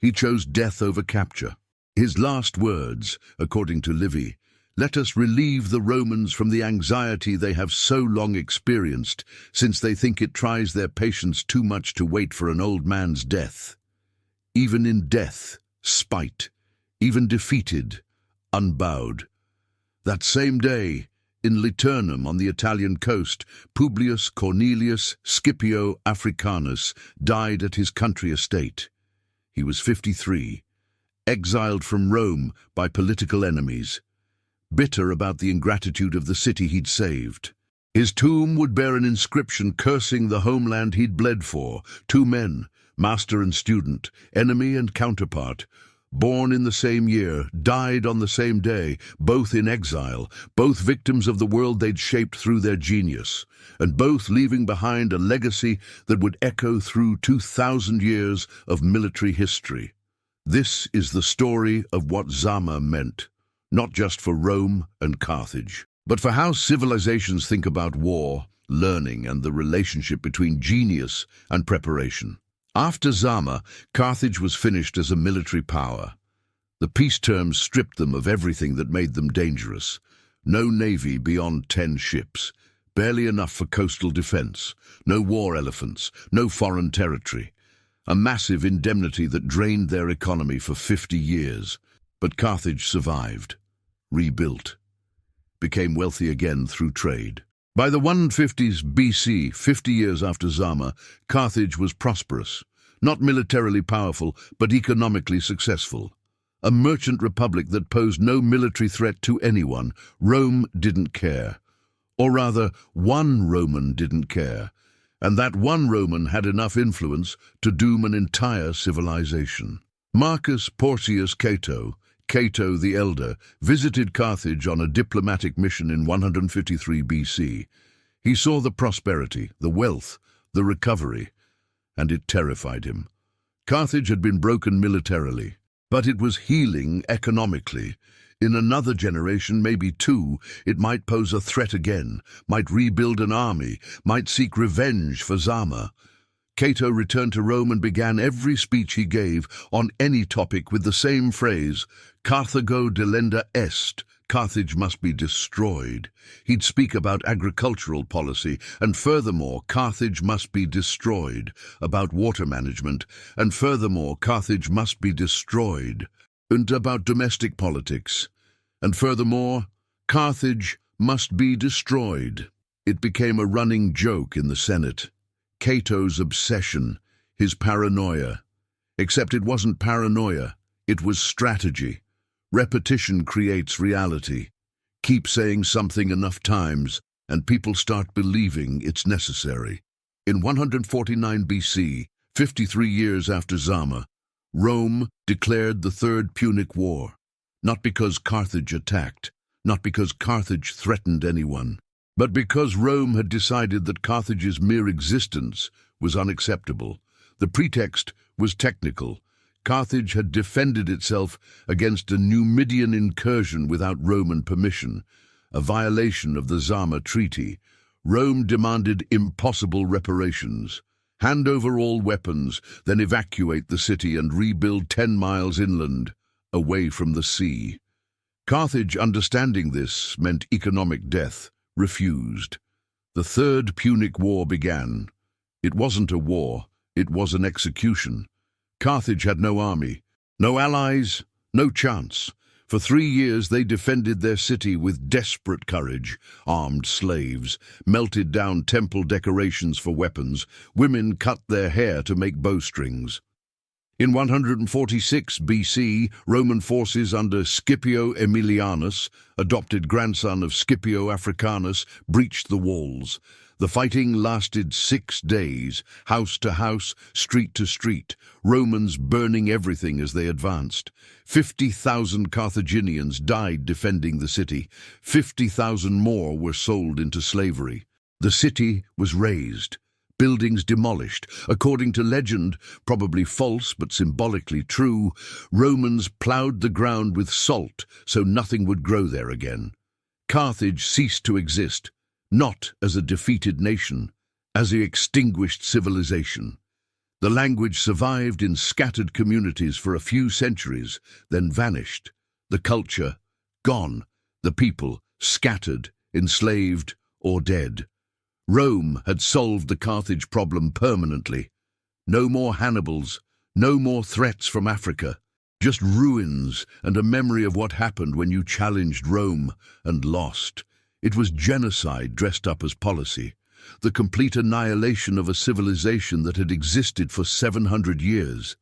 he chose death over capture. His last words, according to Livy, "Let us relieve the Romans from the anxiety they have so long experienced, since they think it tries their patience too much to wait for an old man's death." Even in death, spite, even defeated, unbowed. That same day, In Liternum on the Italian coast, Publius Cornelius Scipio Africanus died at his country estate. He was 53, exiled from Rome by political enemies, bitter about the ingratitude of the city he'd saved. His tomb would bear an inscription cursing the homeland he'd bled for. Two men, master and student, enemy and counterpart, born in the same year, died on the same day, both in exile, both victims of the world they'd shaped through their genius, and both leaving behind a legacy that would echo through 2,000 years of military history. This is the story of what Zama meant, not just for Rome and Carthage, but for how civilizations think about war, learning, and the relationship between genius and preparation. After Zama, Carthage was finished as a military power. The peace terms stripped them of everything that made them dangerous. No navy beyond 10 ships, barely enough for coastal defense, no war elephants, no foreign territory. A massive indemnity that drained their economy for 50 years. But Carthage survived, rebuilt, became wealthy again through trade. By the 150s BC, 50 years after Zama, Carthage was prosperous, not militarily powerful, but economically successful. A merchant republic that posed no military threat to anyone. Rome didn't care. Or rather, one Roman didn't care. And that one Roman had enough influence to doom an entire civilization. Marcus Porcius Cato, Cato the Elder, visited Carthage on a diplomatic mission in 153 BC. He saw the prosperity, the wealth, the recovery, and it terrified him. Carthage had been broken militarily, but it was healing economically. In another generation, maybe two, it might pose a threat again, might rebuild an army, might seek revenge for Zama. Cato returned to Rome and began every speech he gave on any topic with the same phrase, Carthago delenda est, Carthage must be destroyed. He'd speak about agricultural policy, and furthermore, Carthage must be destroyed, about water management, and furthermore, Carthage must be destroyed, and about domestic politics, and furthermore, Carthage must be destroyed. It became a running joke in the Senate. Cato's obsession, his paranoia. Except it wasn't paranoia, it was strategy. Repetition creates reality. Keep saying something enough times, and people start believing it's necessary. In 149 BC, 53 years after Zama, Rome declared the Third Punic War. Not because Carthage attacked, not because Carthage threatened anyone, but because Rome had decided that Carthage's mere existence was unacceptable. The pretext was technical. Carthage had defended itself against a Numidian incursion without Roman permission, a violation of the Zama Treaty. Rome demanded impossible reparations. Hand over all weapons, then evacuate the city and rebuild 10 miles inland, away from the sea. Carthage, understanding this, meant economic death. Refused. The Third Punic War began. It wasn't a war, it was an execution. Carthage had no army, no allies, no chance. For 3 years they defended their city with desperate courage, armed slaves, melted down temple decorations for weapons, women cut their hair to make bowstrings. In 146 BC, Roman forces under Scipio Aemilianus, adopted grandson of Scipio Africanus, breached the walls. The fighting lasted 6 days, house to house, street to street, Romans burning everything as they advanced. 50,000 Carthaginians died defending the city. 50,000 more were sold into slavery. The city was razed. Buildings demolished. According to legend, probably false but symbolically true, Romans plowed the ground with salt so nothing would grow there again. Carthage ceased to exist, not as a defeated nation, as an extinguished civilization. The language survived in scattered communities for a few centuries, then vanished. The culture, gone. The people, scattered, enslaved, or dead. Rome had solved the Carthage problem permanently. No more Hannibals, no more threats from Africa, just ruins and a memory of what happened when you challenged Rome and lost. It was genocide dressed up as policy, the complete annihilation of a civilization that had existed for 700 years.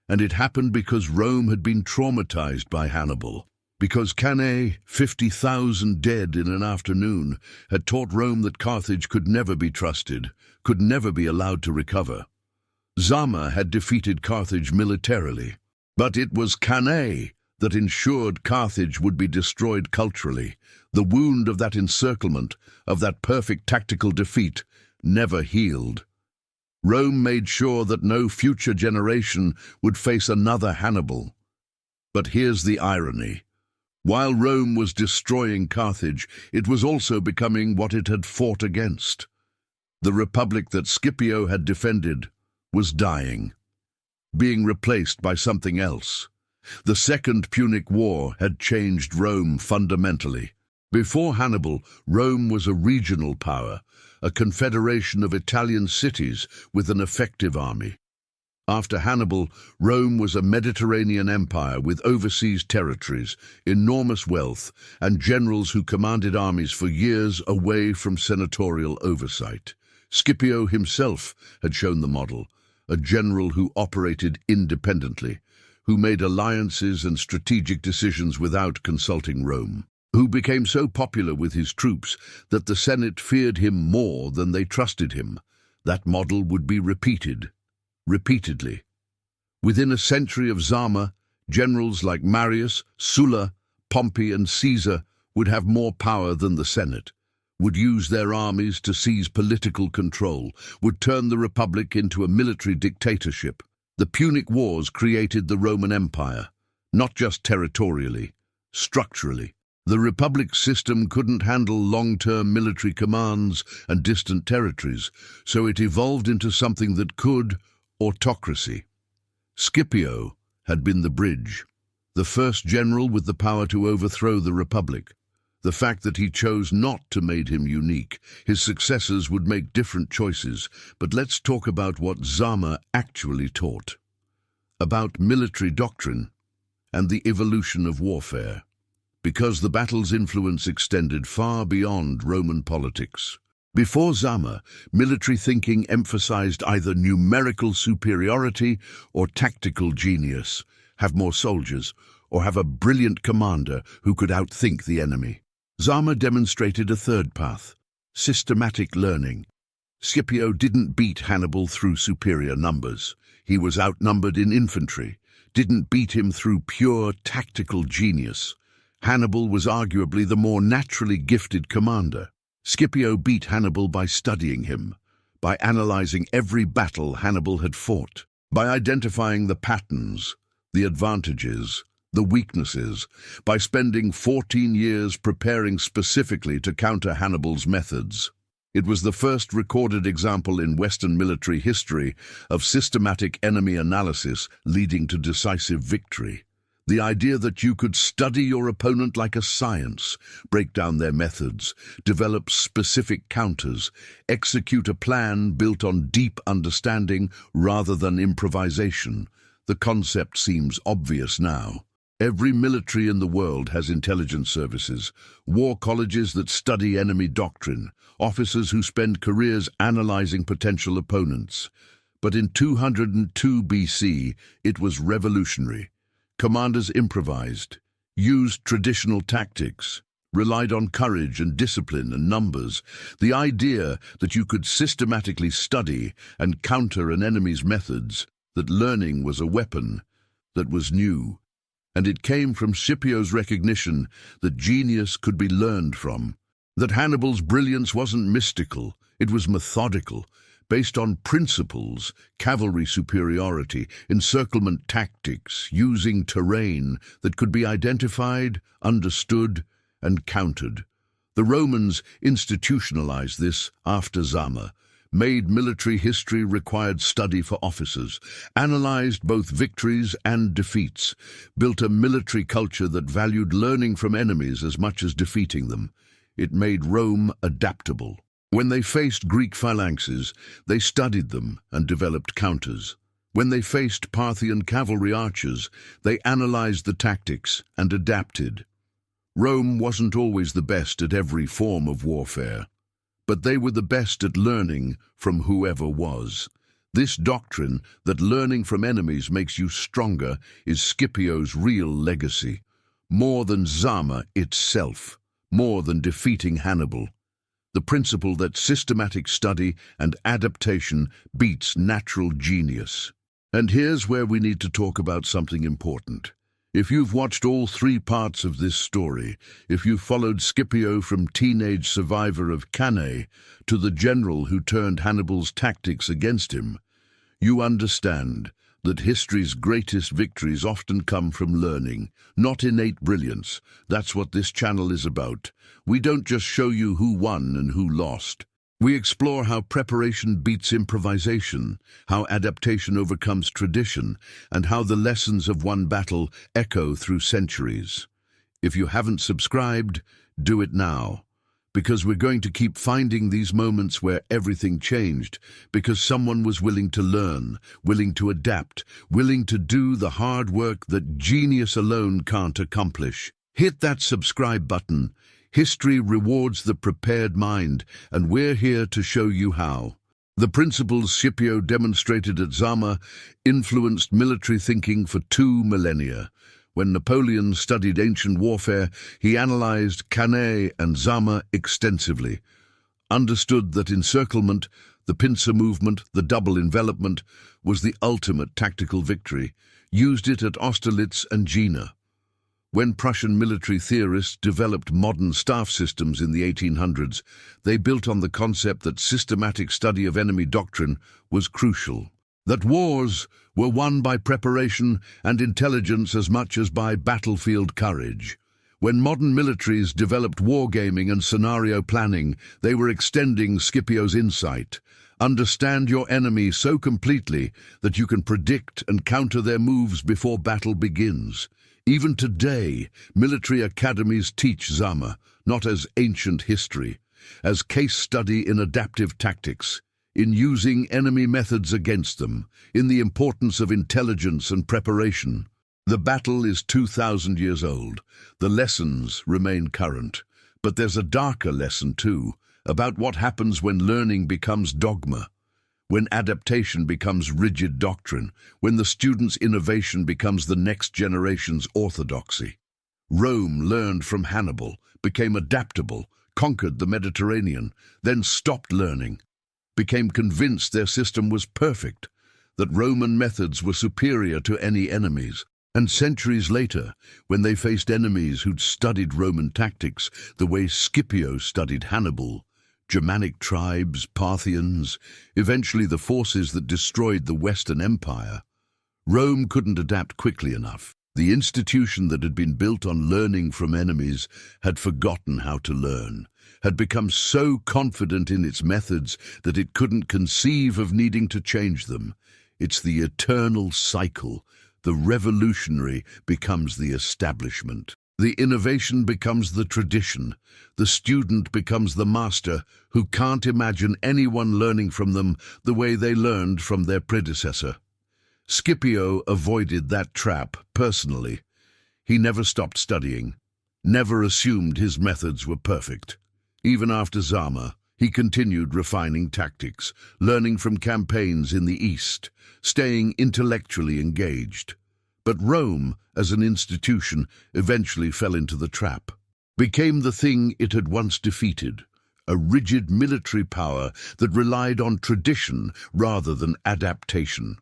And it happened because Rome had been traumatized by Hannibal. Because Cannae, 50,000 dead in an afternoon, had taught Rome that Carthage could never be trusted, could never be allowed to recover. Zama had defeated Carthage militarily, but it was Cannae that ensured Carthage would be destroyed culturally. The wound of that encirclement, of that perfect tactical defeat, never healed. Rome made sure that no future generation would face another Hannibal. But here's the irony. While Rome was destroying Carthage, it was also becoming what it had fought against. The republic that Scipio had defended was dying, being replaced by something else. The Second Punic War had changed Rome fundamentally. Before Hannibal, Rome was a regional power, a confederation of Italian cities with an effective army. After Hannibal, Rome was a Mediterranean empire with overseas territories, enormous wealth, and generals who commanded armies for years away from senatorial oversight. Scipio himself had shown the model, a general who operated independently, who made alliances and strategic decisions without consulting Rome, who became so popular with his troops that the Senate feared him more than they trusted him. That model would be repeatedly. Within a century of Zama, generals like Marius, Sulla, Pompey, and Caesar would have more power than the Senate, would use their armies to seize political control, would turn the Republic into a military dictatorship. The Punic Wars created the Roman Empire, not just territorially, structurally. The Republic system couldn't handle long-term military commands and distant territories, so it evolved into something that could: autocracy. Scipio had been the bridge, the first general with the power to overthrow the Republic. The fact that he chose not to made him unique. His successors would make different choices, but let's talk about what Zama actually taught. About military doctrine and the evolution of warfare. Because the battle's influence extended far beyond Roman politics. Before Zama, military thinking emphasized either numerical superiority or tactical genius, have more soldiers, or have a brilliant commander who could outthink the enemy. Zama demonstrated a third path: systematic learning. Scipio didn't beat Hannibal through superior numbers. He was outnumbered in infantry, didn't beat him through pure tactical genius. Hannibal was arguably the more naturally gifted commander. Scipio beat Hannibal by studying him, by analyzing every battle Hannibal had fought, by identifying the patterns, the advantages, the weaknesses, by spending 14 years preparing specifically to counter Hannibal's methods. It was the first recorded example in Western military history of systematic enemy analysis leading to decisive victory. The idea that you could study your opponent like a science, break down their methods, develop specific counters, execute a plan built on deep understanding rather than improvisation. The concept seems obvious now. Every military in the world has intelligence services, war colleges that study enemy doctrine, officers who spend careers analyzing potential opponents. But in 202 BC, it was revolutionary. Commanders improvised, used traditional tactics, relied on courage and discipline and numbers. The idea that you could systematically study and counter an enemy's methods, that learning was a weapon, that was new. And it came from Scipio's recognition that genius could be learned from, that Hannibal's brilliance wasn't mystical, it was methodical, based on principles: cavalry superiority, encirclement tactics, using terrain that could be identified, understood, and countered. The Romans institutionalized this after Zama, made military history required study for officers, analyzed both victories and defeats, built a military culture that valued learning from enemies as much as defeating them. It made Rome adaptable. When they faced Greek phalanxes, they studied them and developed counters. When they faced Parthian cavalry archers, they analyzed the tactics and adapted. Rome wasn't always the best at every form of warfare, but they were the best at learning from whoever was. This doctrine that learning from enemies makes you stronger is Scipio's real legacy. More than Zama itself, more than defeating Hannibal. The principle that systematic study and adaptation beats natural genius. And here's where we need to talk about something important. If you've watched all 3 parts of this story, if you've followed Scipio from teenage survivor of Cannae to the general who turned Hannibal's tactics against him, you understand that history's greatest victories often come from learning, not innate brilliance. That's what this channel is about. We don't just show you who won and who lost. We explore how preparation beats improvisation, how adaptation overcomes tradition, and how the lessons of one battle echo through centuries. If you haven't subscribed, do it now, because we're going to keep finding these moments where everything changed, because someone was willing to learn, willing to adapt, willing to do the hard work that genius alone can't accomplish. Hit that subscribe button. History rewards the prepared mind, and we're here to show you how. The principles Scipio demonstrated at Zama influenced military thinking for 2 millennia. When Napoleon studied ancient warfare, he analyzed Cannae and Zama extensively, understood that encirclement, the pincer movement, the double envelopment, was the ultimate tactical victory, used it at Austerlitz and Jena. When Prussian military theorists developed modern staff systems in the 1800s, they built on the concept that systematic study of enemy doctrine was crucial, that wars were won by preparation and intelligence as much as by battlefield courage. When modern militaries developed wargaming and scenario planning, they were extending Scipio's insight. Understand your enemy so completely that you can predict and counter their moves before battle begins. Even today, military academies teach Zama, not as ancient history, as case study in adaptive tactics, in using enemy methods against them, in the importance of intelligence and preparation. The battle is 2,000 years old. The lessons remain current. But there's a darker lesson too, about what happens when learning becomes dogma, when adaptation becomes rigid doctrine, when the student's innovation becomes the next generation's orthodoxy. Rome learned from Hannibal, became adaptable, conquered the Mediterranean, then stopped learning, became convinced their system was perfect, that Roman methods were superior to any enemies. And centuries later, when they faced enemies who'd studied Roman tactics the way Scipio studied Hannibal, Germanic tribes, Parthians, eventually the forces that destroyed the Western Empire, Rome couldn't adapt quickly enough. The institution that had been built on learning from enemies had forgotten how to learn, had become so confident in its methods that it couldn't conceive of needing to change them. It's the eternal cycle. The revolutionary becomes the establishment. The innovation becomes the tradition. The student becomes the master who can't imagine anyone learning from them the way they learned from their predecessor. Scipio avoided that trap personally. He never stopped studying, never assumed his methods were perfect. Even after Zama, he continued refining tactics, learning from campaigns in the East, staying intellectually engaged. But Rome, as an institution, eventually fell into the trap, became the thing it had once defeated, a rigid military power that relied on tradition rather than adaptation,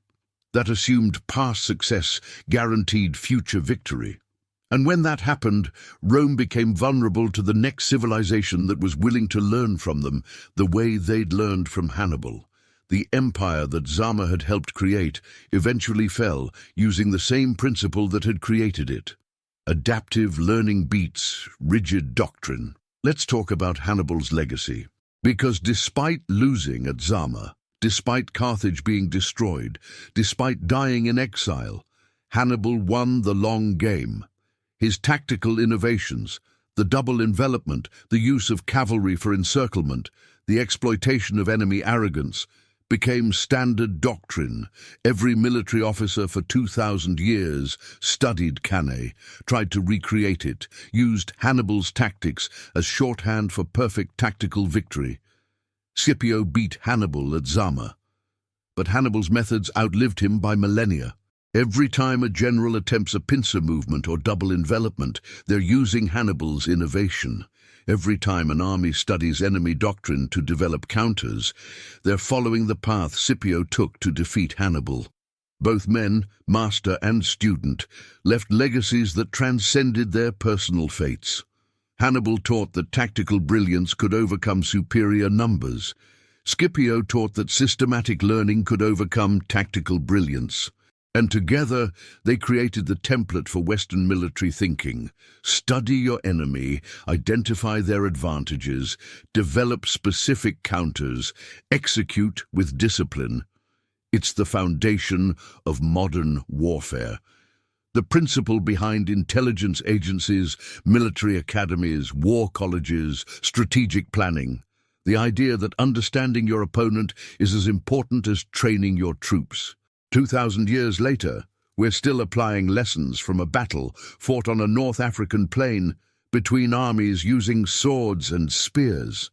that assumed past success guaranteed future victory. And when that happened, Rome became vulnerable to the next civilization that was willing to learn from them the way they'd learned from Hannibal. The empire that Zama had helped create eventually fell using the same principle that had created it. Adaptive learning beats rigid doctrine. Let's talk about Hannibal's legacy. Because despite losing at Zama, despite Carthage being destroyed, despite dying in exile, Hannibal won the long game. His tactical innovations, the double envelopment, the use of cavalry for encirclement, the exploitation of enemy arrogance, became standard doctrine. Every military officer for 2,000 years studied Cannae, tried to recreate it, used Hannibal's tactics as shorthand for perfect tactical victory. Scipio beat Hannibal at Zama, but Hannibal's methods outlived him by millennia. Every time a general attempts a pincer movement or double envelopment, they're using Hannibal's innovation. Every time an army studies enemy doctrine to develop counters, they're following the path Scipio took to defeat Hannibal. Both men, master and student, left legacies that transcended their personal fates. Hannibal taught that tactical brilliance could overcome superior numbers. Scipio taught that systematic learning could overcome tactical brilliance. And together, they created the template for Western military thinking. Study your enemy, identify their advantages, develop specific counters, execute with discipline. It's the foundation of modern warfare. The principle behind intelligence agencies, military academies, war colleges, strategic planning. The idea that understanding your opponent is as important as training your troops. 2,000 years later, we're still applying lessons from a battle fought on a North African plain between armies using swords and spears.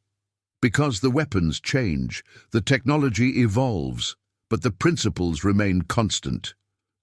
Because the weapons change, the technology evolves, but the principles remain constant.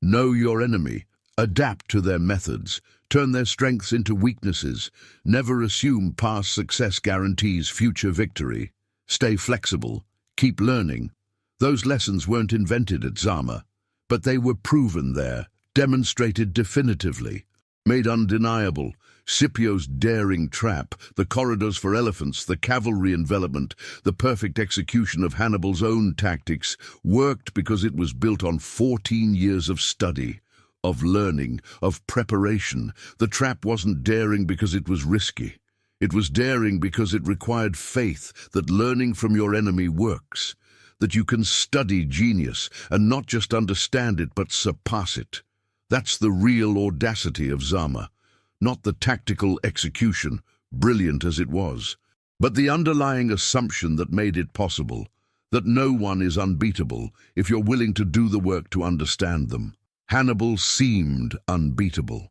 Know your enemy, adapt to their methods, turn their strengths into weaknesses, never assume past success guarantees future victory. Stay flexible, keep learning. Those lessons weren't invented at Zama, but they were proven there, demonstrated definitively, made undeniable. Scipio's daring trap, the corridors for elephants, the cavalry envelopment, the perfect execution of Hannibal's own tactics worked because it was built on 14 years of study, of learning, of preparation. The trap wasn't daring because it was risky. It was daring because it required faith that learning from your enemy works, that you can study genius and not just understand it but surpass it. That's the real audacity of Zama, not the tactical execution, brilliant as it was, but the underlying assumption that made it possible, that no one is unbeatable if you're willing to do the work to understand them. Hannibal seemed unbeatable,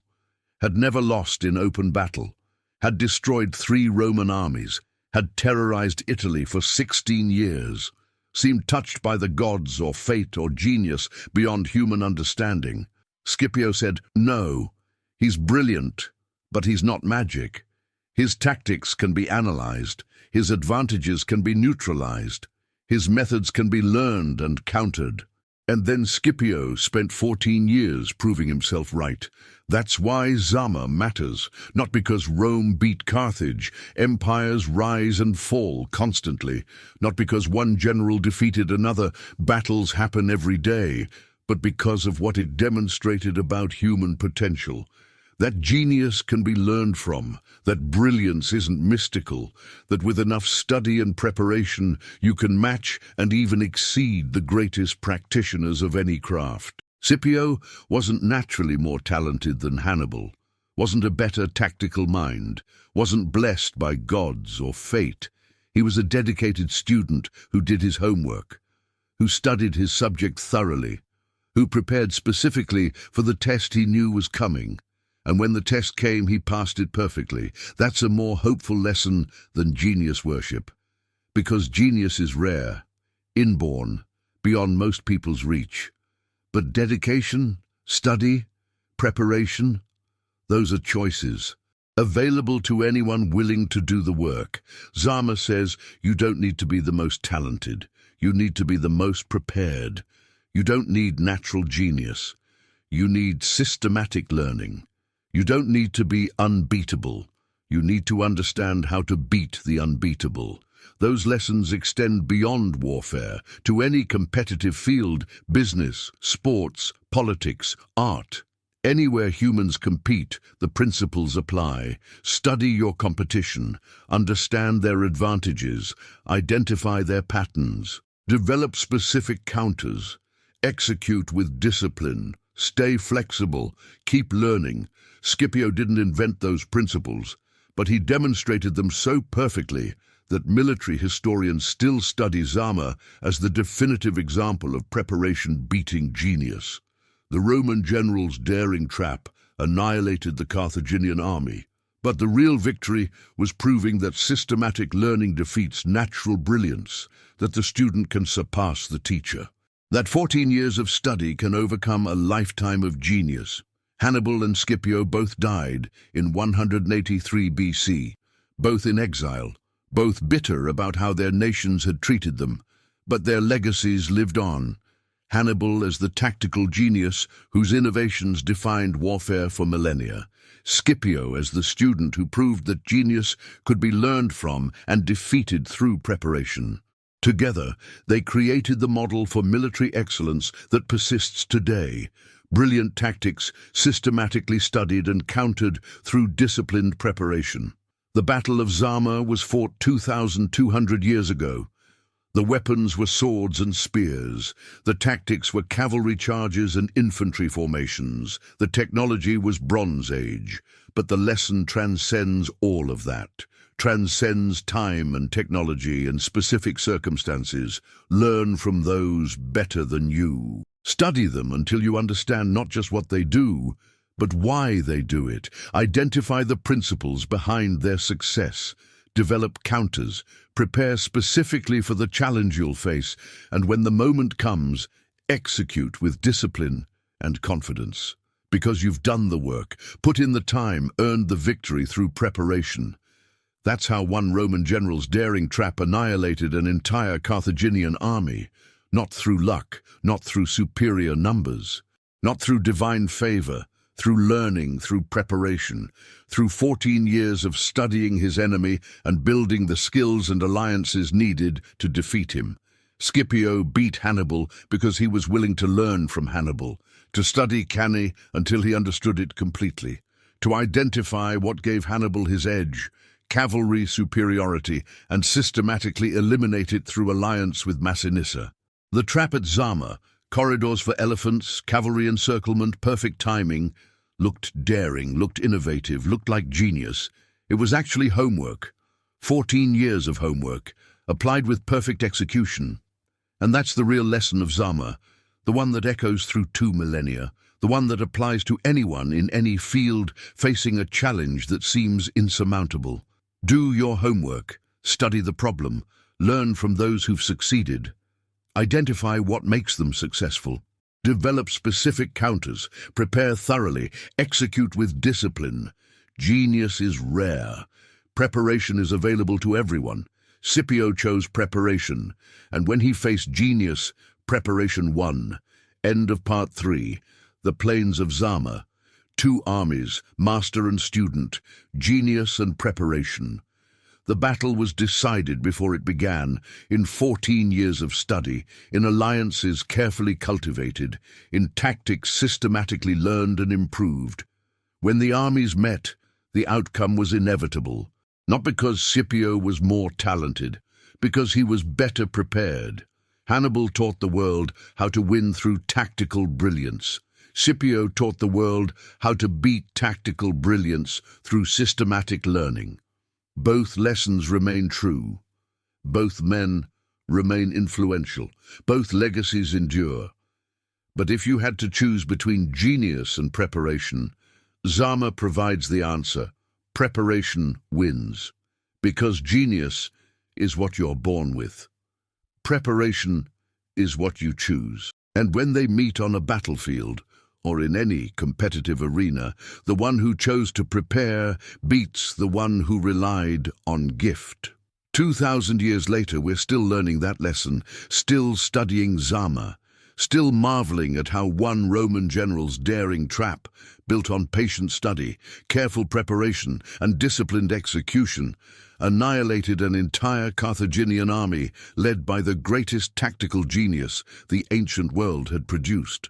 had never lost in open battle, had destroyed 3 Roman armies, had terrorized Italy for 16 years, seemed touched by the gods or fate or genius beyond human understanding. Scipio said, no, he's brilliant, but he's not magic. His tactics can be analyzed, his advantages can be neutralized, his methods can be learned and countered. And then Scipio spent 14 years proving himself right. That's why Zama matters, not because Rome beat Carthage. Empires rise and fall constantly, not because one general defeated another. Battles happen every day, but because of what it demonstrated about human potential. That genius can be learned from, that brilliance isn't mystical, that with enough study and preparation you can match and even exceed the greatest practitioners of any craft. Scipio wasn't naturally more talented than Hannibal, wasn't a better tactical mind, wasn't blessed by gods or fate. He was a dedicated student who did his homework, who studied his subject thoroughly, who prepared specifically for the test he knew was coming. And when the test came, he passed it perfectly. That's a more hopeful lesson than genius worship. Because genius is rare, inborn, beyond most people's reach. But dedication, study, preparation, those are choices, available to anyone willing to do the work. Zama says you don't need to be the most talented. You need to be the most prepared. You don't need natural genius. You need systematic learning. You don't need to be unbeatable. You need to understand how to beat the unbeatable. Those lessons extend beyond warfare to any competitive field, business, sports, politics, art. Anywhere humans compete, the principles apply. Study your competition, understand their advantages, identify their patterns, develop specific counters, execute with discipline, stay flexible, keep learning. Scipio didn't invent those principles, but he demonstrated them so perfectly that military historians still study Zama as the definitive example of preparation beating genius. The Roman general's daring trap annihilated the Carthaginian army, but the real victory was proving that systematic learning defeats natural brilliance, that the student can surpass the teacher, that 14 years of study can overcome a lifetime of genius. Hannibal and Scipio both died in 183 BC, both in exile, both bitter about how their nations had treated them, but their legacies lived on. Hannibal as the tactical genius whose innovations defined warfare for millennia. Scipio as the student who proved that genius could be learned from and defeated through preparation. Together, they created the model for military excellence that persists today. Brilliant tactics systematically studied and countered through disciplined preparation. The Battle of Zama was fought 2,200 years ago. The weapons were swords and spears. The tactics were cavalry charges and infantry formations. The technology was Bronze Age. But the lesson transcends all of that. Transcends time and technology and specific circumstances. Learn from those better than you. Study them until you understand not just what they do, but why they do it. Identify the principles behind their success. Develop counters. Prepare specifically for the challenge you'll face, and when the moment comes, execute with discipline and confidence. Because you've done the work, put in the time, earned the victory through preparation. That's how one Roman general's daring trap annihilated an entire Carthaginian army. Not through luck, not through superior numbers, not through divine favor, through learning, through preparation, through 14 years of studying his enemy and building the skills and alliances needed to defeat him. Scipio beat Hannibal because he was willing to learn from Hannibal, to study Cannae until he understood it completely, to identify what gave Hannibal his edge, cavalry superiority, and systematically eliminate it through alliance with Massinissa. The trap at Zama, corridors for elephants, cavalry encirclement, perfect timing, looked daring, looked innovative, looked like genius. It was actually homework. 14 years of homework, applied with perfect execution. And that's the real lesson of Zama, the one that echoes through 2 millennia, the one that applies to anyone in any field facing a challenge that seems insurmountable. Do your homework, study the problem, learn from those who've succeeded. Identify what makes them successful. Develop specific counters, prepare thoroughly, execute with discipline. Genius is rare. Preparation is available to everyone. Scipio chose preparation, and when he faced genius, preparation won. End of part 3. The Plains of Zama. 2 armies, master and student, genius and preparation. The battle was decided before it began, in 14 years of study, in alliances carefully cultivated, in tactics systematically learned and improved. When the armies met, the outcome was inevitable, not because Scipio was more talented, because he was better prepared. Hannibal taught the world how to win through tactical brilliance. Scipio taught the world how to beat tactical brilliance through systematic learning. Both lessons remain true. Both men remain influential. Both legacies endure. But if you had to choose between genius and preparation, Zama provides the answer. Preparation wins. Because genius is what you're born with. Preparation is what you choose. And when they meet on a battlefield, or in any competitive arena, the one who chose to prepare beats the one who relied on gift. 2,000 years later, we're still learning that lesson, still studying Zama, still marveling at how one Roman general's daring trap, built on patient study, careful preparation, and disciplined execution, annihilated an entire Carthaginian army led by the greatest tactical genius the ancient world had produced.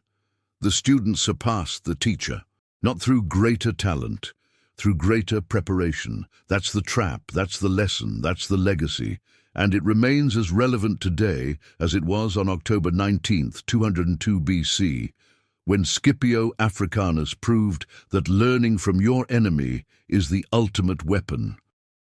The student surpassed the teacher, not through greater talent, through greater preparation. That's the trap, that's the lesson, that's the legacy, and it remains as relevant today as it was on October 19th, 202 BC, when Scipio Africanus proved that learning from your enemy is the ultimate weapon.